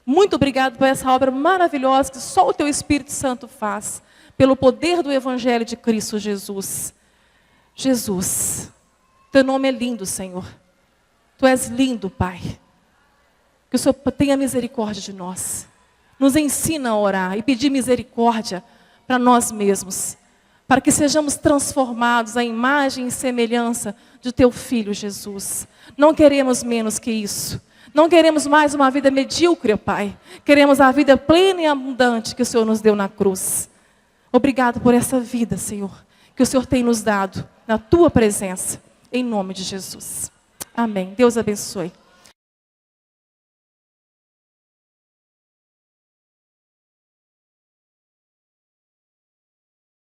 Muito obrigado por essa obra maravilhosa que só o Teu Espírito Santo faz, pelo poder do Evangelho de Cristo Jesus. Jesus, Teu nome é lindo, Senhor. Tu és lindo, Pai. Que o Senhor tenha misericórdia de nós. Nos ensina a orar e pedir misericórdia para nós mesmos, para que sejamos transformados à imagem e semelhança de Teu Filho Jesus. Não queremos menos que isso. Não queremos mais uma vida medíocre, Pai. Queremos a vida plena e abundante que o Senhor nos deu na cruz. Obrigado por essa vida, Senhor, que o Senhor tem nos dado na Tua presença, em nome de Jesus. Amém. Deus abençoe.